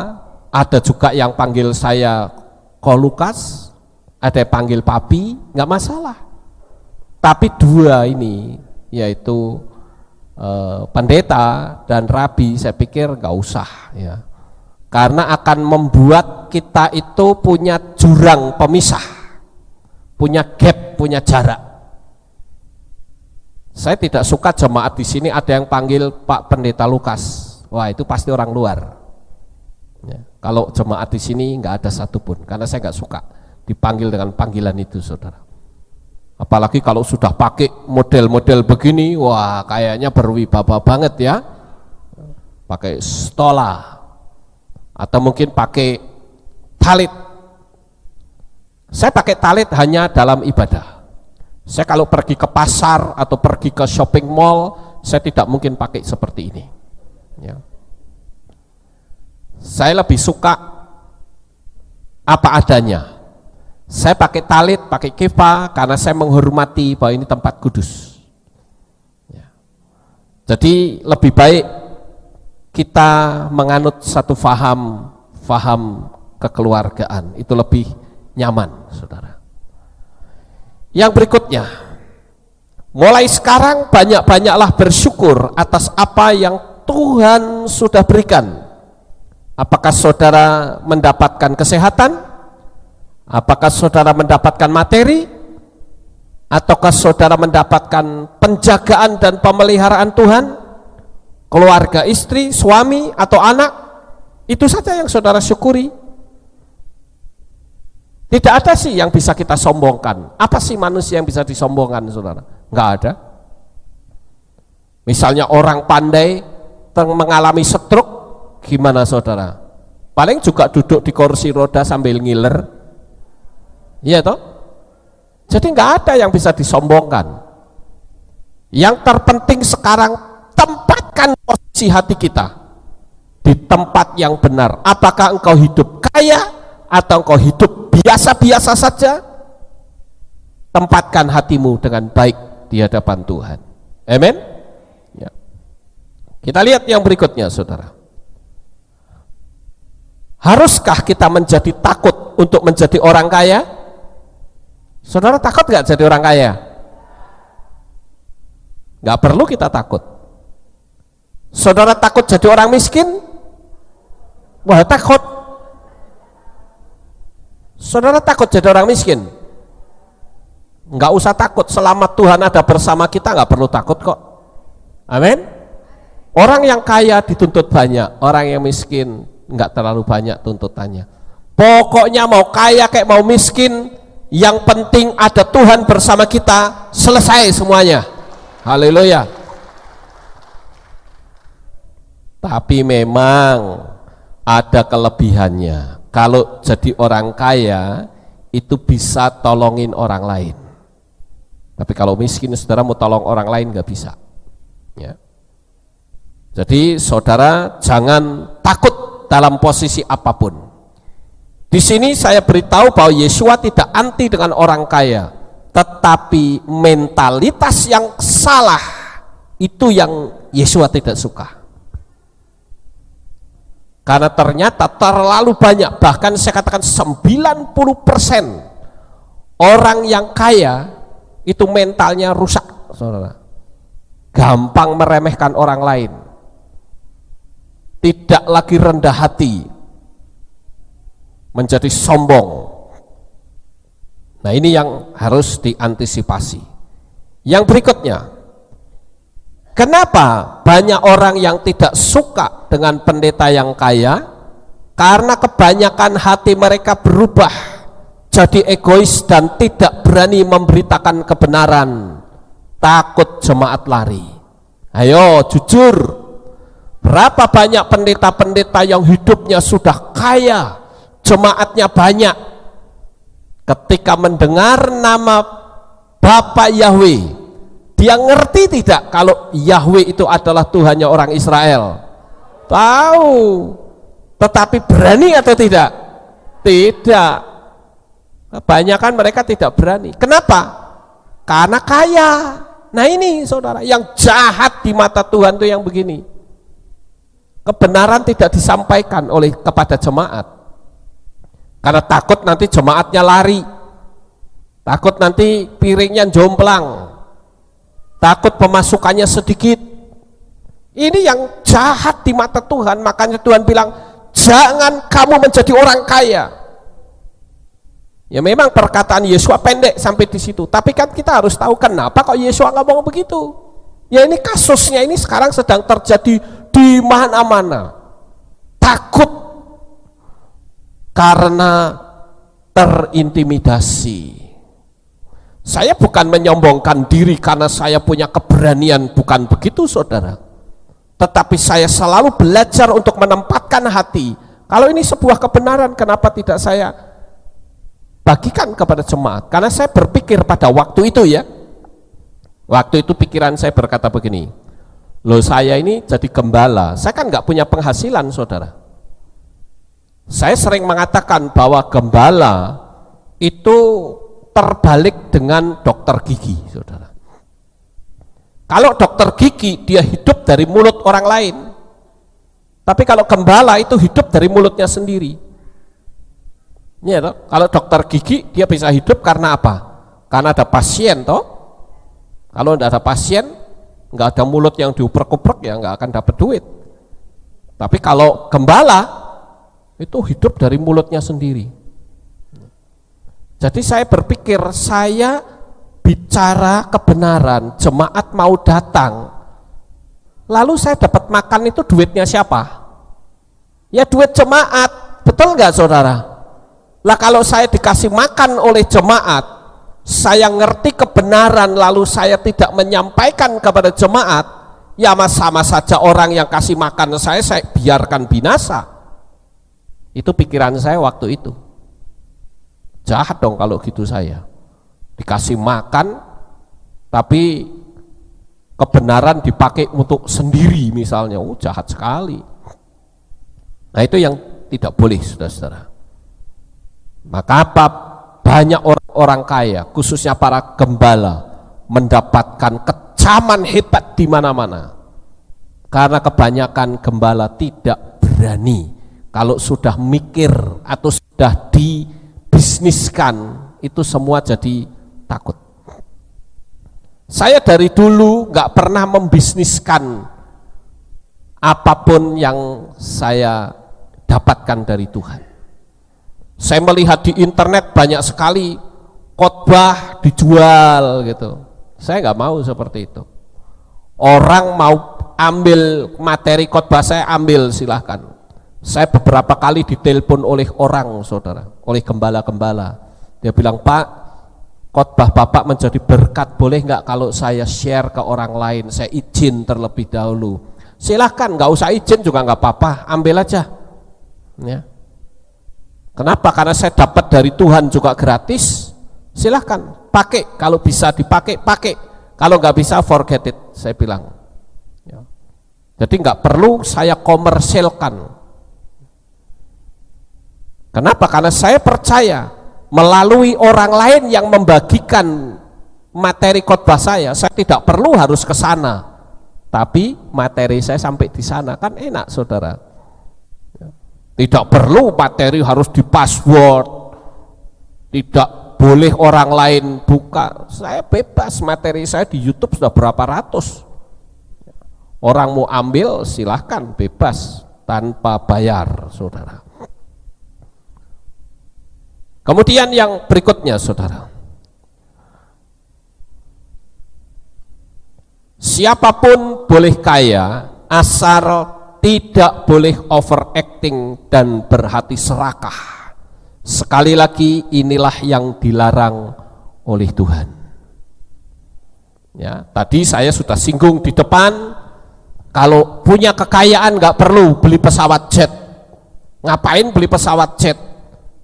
Ada juga yang panggil saya Ko Lukas, ada yang panggil Papi, nggak masalah. Tapi dua ini, yaitu pendeta dan rabi, saya pikir nggak usah, ya. Karena akan membuat kita itu punya jurang pemisah, punya gap, punya jarak. Saya tidak suka jemaat di sini ada yang panggil Pak Pendeta Lukas. Wah, itu pasti orang luar. Ya, kalau jemaat di sini nggak ada satupun, karena saya nggak suka dipanggil dengan panggilan itu, saudara. Apalagi kalau sudah pakai model-model begini, wah kayaknya berwibawa banget ya. Pakai stola, atau mungkin pakai talit. Saya pakai talit hanya dalam ibadah. Saya kalau pergi ke pasar atau pergi ke shopping mall, saya tidak mungkin pakai seperti ini. Ya. Saya lebih suka apa adanya. Saya pakai talit, pakai kifa, karena saya menghormati bahwa ini tempat kudus. Ya. Jadi lebih baik kita menganut satu faham kekeluargaan, itu lebih nyaman, saudara. Yang berikutnya, mulai sekarang banyak-banyaklah bersyukur atas apa yang Tuhan sudah berikan. Apakah saudara mendapatkan kesehatan? Apakah saudara mendapatkan materi? Ataukah saudara mendapatkan penjagaan dan pemeliharaan Tuhan? Keluarga, istri, suami, atau anak? Itu saja yang saudara syukuri. Tidak ada sih yang bisa kita sombongkan. Apa sih manusia yang bisa disombongkan, saudara? Enggak ada. Misalnya orang pandai mengalami stroke, gimana saudara? Paling juga duduk di kursi roda sambil ngiler. Iya toh? Jadi enggak ada yang bisa disombongkan. Yang terpenting sekarang, tempatkan posisi hati kita di tempat yang benar. Apakah engkau hidup kaya atau engkau hidup biasa-biasa saja, tempatkan hatimu dengan baik di hadapan Tuhan. Amin. Ya. Kita lihat yang berikutnya, saudara. Haruskah kita menjadi takut untuk menjadi orang kaya? Saudara takut nggak jadi orang kaya? Nggak perlu kita takut. Saudara takut jadi orang miskin? Wah, takut. Saudara takut jadi orang miskin? Nggak usah takut, selama Tuhan ada bersama kita nggak perlu takut kok. Amin. Orang yang kaya dituntut banyak, orang yang miskin nggak terlalu banyak tuntutannya. Pokoknya mau kaya kayak mau miskin, yang penting ada Tuhan bersama kita, selesai semuanya. Haleluya. Tapi memang ada kelebihannya. Kalau jadi orang kaya itu bisa tolongin orang lain. Tapi kalau miskin, saudara mau tolong orang lain nggak bisa. Ya. Jadi saudara jangan takut dalam posisi apapun. Di sini saya beritahu bahwa Yesua tidak anti dengan orang kaya, tetapi mentalitas yang salah itu yang Yesua tidak suka. Karena ternyata terlalu banyak, bahkan saya katakan 90% orang yang kaya itu mentalnya rusak, saudara. Gampang meremehkan orang lain, tidak lagi rendah hati, menjadi sombong. Nah, ini yang harus diantisipasi. Yang berikutnya, kenapa banyak orang yang tidak suka dengan pendeta yang kaya? Karena kebanyakan hati mereka berubah jadi egois dan tidak berani memberitakan kebenaran, takut jemaat lari. Ayo jujur, berapa banyak pendeta-pendeta yang hidupnya sudah kaya, jemaatnya banyak, ketika mendengar nama Bapak Yahweh, dia ngerti tidak kalau Yahweh itu adalah Tuhannya orang Israel? Tahu, tetapi berani atau tidak? Tidak. Kebanyakan mereka tidak berani. Kenapa? Karena kaya. Nah ini saudara, yang jahat di mata Tuhan itu yang begini. Kebenaran tidak disampaikan oleh kepada jemaat. Karena takut nanti jemaatnya lari, takut nanti piringnya jomplang, takut pemasukannya sedikit. Ini yang jahat di mata Tuhan. Makanya Tuhan bilang, jangan kamu menjadi orang kaya. Ya memang perkataan Yesua pendek sampai di situ, tapi kan kita harus tahu kenapa kok Yesua ngomong begitu. Ya ini kasusnya ini sekarang sedang terjadi di mana-mana. Takut karena terintimidasi. Saya bukan menyombongkan diri karena saya punya keberanian, bukan begitu saudara. Tetapi saya selalu belajar untuk menempatkan hati. Kalau ini sebuah kebenaran, kenapa tidak saya bagikan kepada jemaat? Karena saya berpikir pada waktu itu ya, waktu itu pikiran saya berkata begini, loh saya ini jadi gembala, saya kan nggak punya penghasilan saudara. Saya sering mengatakan bahwa gembala itu terbalik dengan dokter gigi, saudara. Kalau dokter gigi dia hidup dari mulut orang lain, tapi kalau gembala itu hidup dari mulutnya sendiri. Ya, toh? Kalau dokter gigi dia bisa hidup karena apa? Karena ada pasien, toh. Kalau tidak ada pasien, nggak ada mulut yang diuprek-uprek, ya nggak akan dapat duit. Tapi kalau gembala itu hidup dari mulutnya sendiri. Jadi saya berpikir, saya bicara kebenaran, jemaat mau datang, lalu saya dapat makan, itu duitnya siapa? Ya duit jemaat, betul nggak saudara? Lah kalau saya dikasih makan oleh jemaat, saya ngerti kebenaran lalu saya tidak menyampaikan kepada jemaat, ya sama saja orang yang kasih makan saya biarkan binasa. Itu pikiran saya waktu itu. Jahat dong kalau gitu saya. Dikasih makan, tapi kebenaran dipakai untuk sendiri misalnya. Jahat sekali. Nah itu yang tidak boleh saudara-saudara. Maka apa? Banyak orang kaya, khususnya para gembala, mendapatkan kecaman hebat di mana-mana. Karena kebanyakan gembala tidak berani kalau sudah mikir atau sudah dibisniskan, itu semua jadi takut. Saya dari dulu nggak pernah membisniskan apapun yang saya dapatkan dari Tuhan. Saya melihat di internet banyak sekali khotbah dijual gitu. Saya nggak mau seperti itu. Orang mau ambil materi khotbah saya, ambil, silahkan. Saya beberapa kali ditelepon oleh orang, saudara, oleh gembala-gembala. Dia bilang, Pak, khotbah Bapak menjadi berkat, boleh nggak kalau saya share ke orang lain? Saya izin terlebih dahulu. Silahkan, nggak usah izin juga nggak apa-apa, ambil aja. Ya. Kenapa? Karena saya dapat dari Tuhan juga gratis. Silahkan, pakai, kalau bisa dipakai, pakai. Kalau nggak bisa, forget it, saya bilang. Ya. Jadi nggak perlu saya komersilkan. Kenapa? Karena saya percaya melalui orang lain yang membagikan materi khotbah saya tidak perlu harus ke sana, tapi materi saya sampai di sana, kan enak, saudara. Tidak perlu materi harus di password, tidak boleh orang lain buka. Saya bebas, materi saya di YouTube sudah berapa ratus. Orang mau ambil silahkan, bebas, tanpa bayar, saudara. Kemudian yang berikutnya, saudara, siapapun boleh kaya asal tidak boleh overacting dan berhati serakah. Sekali lagi, inilah yang dilarang oleh Tuhan. Ya, tadi saya sudah singgung di depan, kalau punya kekayaan nggak perlu beli pesawat jet. Ngapain beli pesawat jet?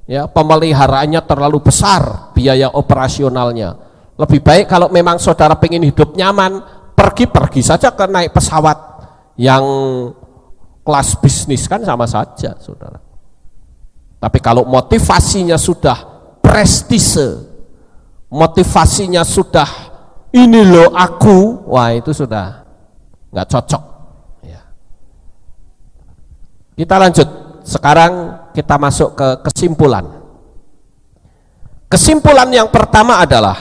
Ya, pemeliharaannya terlalu besar, biaya operasionalnya. Lebih baik kalau memang saudara pengen hidup nyaman, pergi saja ke naik pesawat yang kelas bisnis, kan sama saja, saudara. Tapi kalau motivasinya sudah prestise, motivasinya sudah ini loh aku, wah itu sudah nggak cocok. Ya. Kita lanjut. Sekarang kita masuk ke kesimpulan. Kesimpulan yang pertama adalah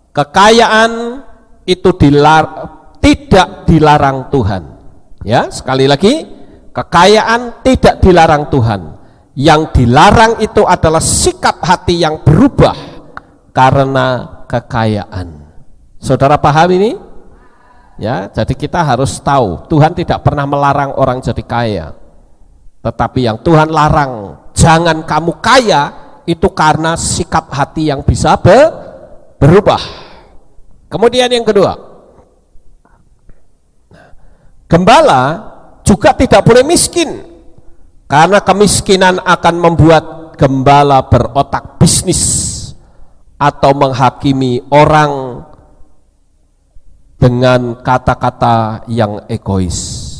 kekayaan itu tidak dilarang Tuhan. Ya, sekali lagi, kekayaan tidak dilarang Tuhan. Yang dilarang itu adalah sikap hati yang berubah karena kekayaan. Saudara paham ini? Ya, jadi kita harus tahu Tuhan tidak pernah melarang orang jadi kaya. Tetapi yang Tuhan larang, jangan kamu kaya, itu karena sikap hati yang bisa berubah. Kemudian yang kedua, gembala juga tidak boleh miskin, karena kemiskinan akan membuat gembala berotak bisnis atau menghakimi orang dengan kata-kata yang egois.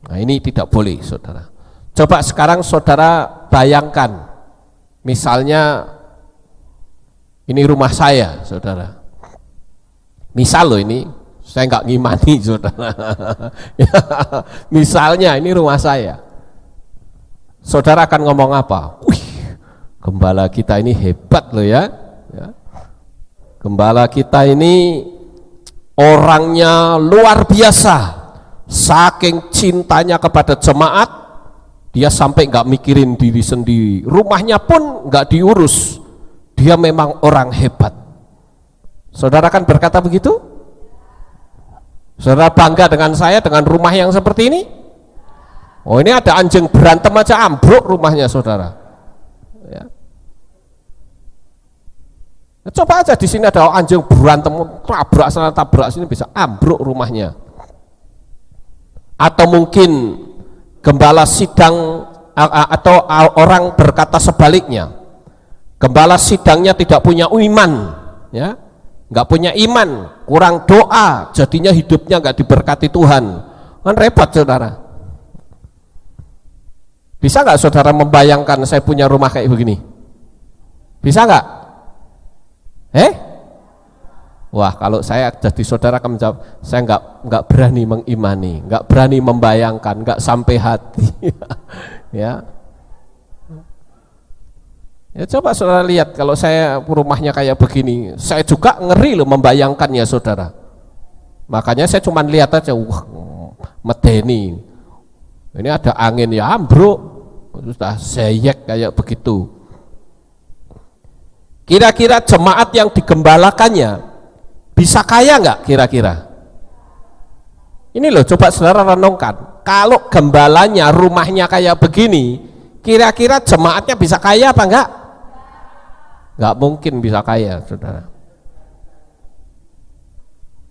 Nah, ini tidak boleh, saudara. Coba sekarang saudara bayangkan, misalnya ini rumah saya, saudara. Misal loh ini, saya nggak ngimani, saudara. Misalnya ini rumah saya, saudara akan ngomong apa? Wih, gembala kita ini hebat loh ya. Gembala kita ini orangnya luar biasa. Saking cintanya kepada jemaat, dia sampai nggak mikirin diri sendiri. Rumahnya pun nggak diurus. Dia memang orang hebat. Saudara kan berkata begitu? Saudara bangga dengan saya dengan rumah yang seperti ini? Oh, ini ada anjing berantem aja ambruk rumahnya, saudara. Ya. Coba aja di sini ada anjing berantem, tabrak sana tabrak sini, bisa ambruk rumahnya. Atau mungkin gembala sidang atau orang berkata sebaliknya, gembala sidangnya tidak punya iman, ya, nggak punya iman, kurang doa, jadinya hidupnya nggak diberkati Tuhan, kan repot, saudara. Bisa nggak saudara membayangkan saya punya rumah kayak begini? Bisa nggak? Wah, kalau saya jadi saudara akan menjawab, saya nggak berani mengimani, nggak berani membayangkan, nggak sampai hati. Ya. Ya coba saudara lihat, kalau saya rumahnya kayak begini, saya juga ngeri loh membayangkannya saudara. Makanya saya cuma lihat aja, wah medeni. Ini ada angin ya ambruk, sudah seyek kayak begitu. Kira-kira jemaat yang digembalakannya bisa kaya nggak kira-kira? Ini loh, coba saudara renungkan. Kalau gembalanya rumahnya kayak begini, kira-kira jemaatnya bisa kaya apa enggak? Enggak mungkin bisa kaya, saudara.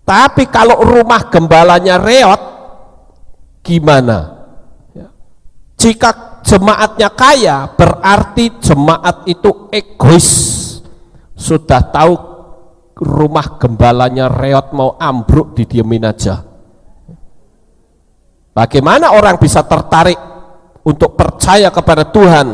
Tapi kalau rumah gembalanya reot, gimana? Jika jemaatnya kaya, berarti jemaat itu egois. Sudah tahu rumah gembalanya reot mau ambruk, didiemin aja. Bagaimana orang bisa tertarik untuk percaya kepada Tuhan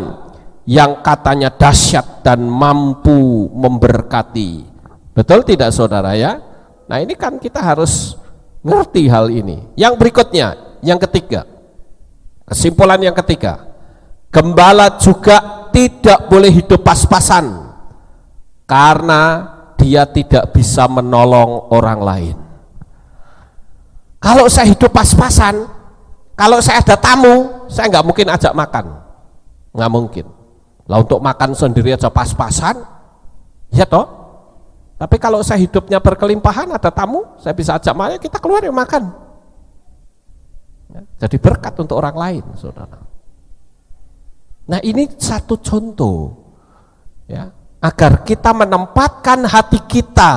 yang katanya dahsyat dan mampu memberkati? Betul tidak saudara ya? Nah ini kan kita harus ngerti hal ini. Yang berikutnya, yang ketiga, kesimpulan yang ketiga, gembala juga tidak boleh hidup pas-pasan karena dia tidak bisa menolong orang lain. Kalau saya hidup pas-pasan, kalau saya ada tamu, saya nggak mungkin ajak makan, nggak mungkin. Lah untuk makan sendiri aja pas-pasan, ya toh. Tapi kalau saya hidupnya berkelimpahan, ada tamu, saya bisa ajak makan, kita keluar yuk makan. Jadi berkat untuk orang lain, saudara. Nah ini satu contoh, ya, agar kita menempatkan hati kita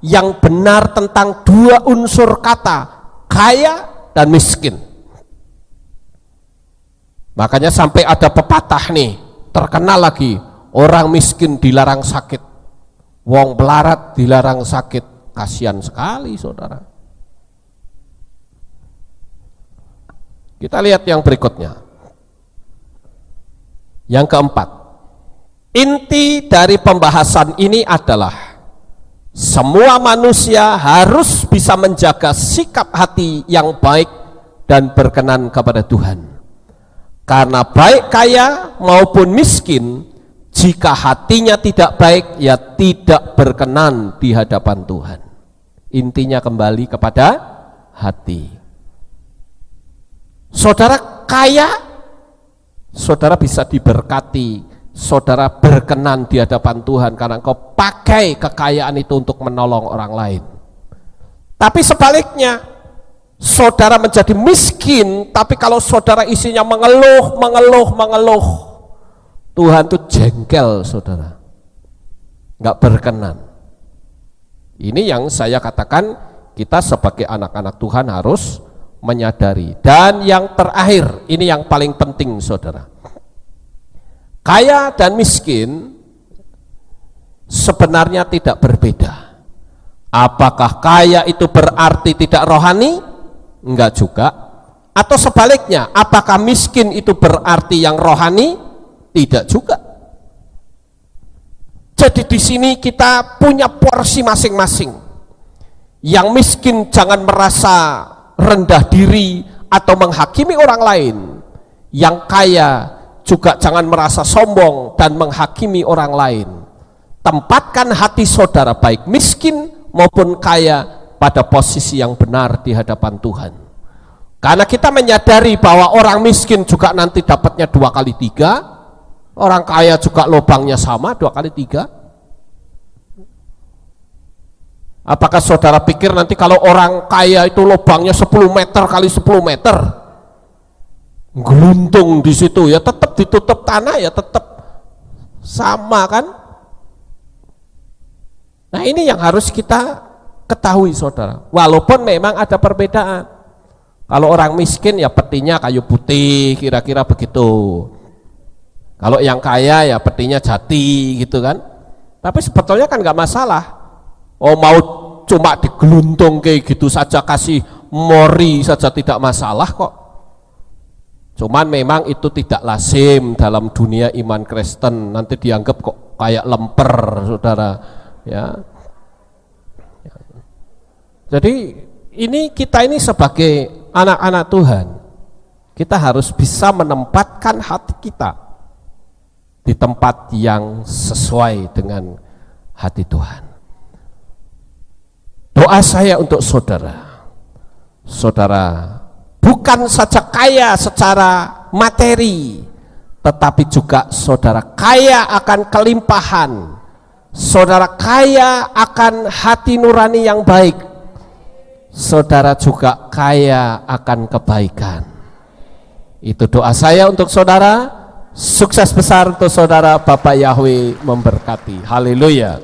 yang benar tentang dua unsur kata, kaya dan miskin. Makanya sampai ada pepatah nih, terkenal lagi, orang miskin dilarang sakit, wong melarat dilarang sakit. Kasihan sekali saudara. Kita lihat yang berikutnya. Yang keempat, inti dari pembahasan ini adalah semua manusia harus bisa menjaga sikap hati yang baik dan berkenan kepada Tuhan. Karena baik kaya maupun miskin, jika hatinya tidak baik, ya tidak berkenan di hadapan Tuhan. Intinya kembali kepada hati. Saudara kaya, saudara bisa diberkati, saudara berkenan di hadapan Tuhan karena engkau pakai kekayaan itu untuk menolong orang lain. Tapi sebaliknya, saudara menjadi miskin, tapi kalau saudara isinya mengeluh, Tuhan tuh jengkel saudara, nggak berkenan. Ini yang saya katakan kita sebagai anak-anak Tuhan harus menyadari. Dan yang terakhir, ini yang paling penting saudara, kaya dan miskin sebenarnya tidak berbeda. Apakah kaya itu berarti tidak rohani? Enggak juga. Atau sebaliknya, apakah miskin itu berarti yang rohani? Tidak juga. Jadi di sini kita punya porsi masing-masing. Yang miskin jangan merasa rendah diri atau menghakimi orang lain. Yang kaya juga jangan merasa sombong dan menghakimi orang lain. Tempatkan hati saudara baik miskin maupun kaya pada posisi yang benar di hadapan Tuhan. Karena kita menyadari bahwa orang miskin juga nanti dapatnya 2 kali 3, orang kaya juga lubangnya sama 2 kali 3. Apakah saudara pikir nanti kalau orang kaya itu lubangnya 10 meter kali 10 meter, geluntung di situ, ya tetap ditutup tanah, ya tetap sama kan? Nah ini yang harus kita ketahui saudara, walaupun memang ada perbedaan. Kalau orang miskin ya petinya kayu putih, kira-kira begitu. Kalau yang kaya ya petinya jati gitu kan. Tapi sebetulnya kan nggak masalah. Oh mau cuma digeluntung kayak gitu saja, kasih mori saja tidak masalah kok. Cuman memang itu tidak lazim dalam dunia iman Kristen, nanti dianggap kok kayak lemper saudara. Ya. Jadi kita ini sebagai anak-anak Tuhan, kita harus bisa menempatkan hati kita di tempat yang sesuai dengan hati Tuhan. Doa saya untuk saudara, bukan saja kaya secara materi, tetapi juga saudara kaya akan kelimpahan, saudara kaya akan hati nurani yang baik, saudara juga kaya akan kebaikan. Itu doa saya untuk saudara. Sukses besar untuk saudara. Bapak Yahweh memberkati. Haleluya.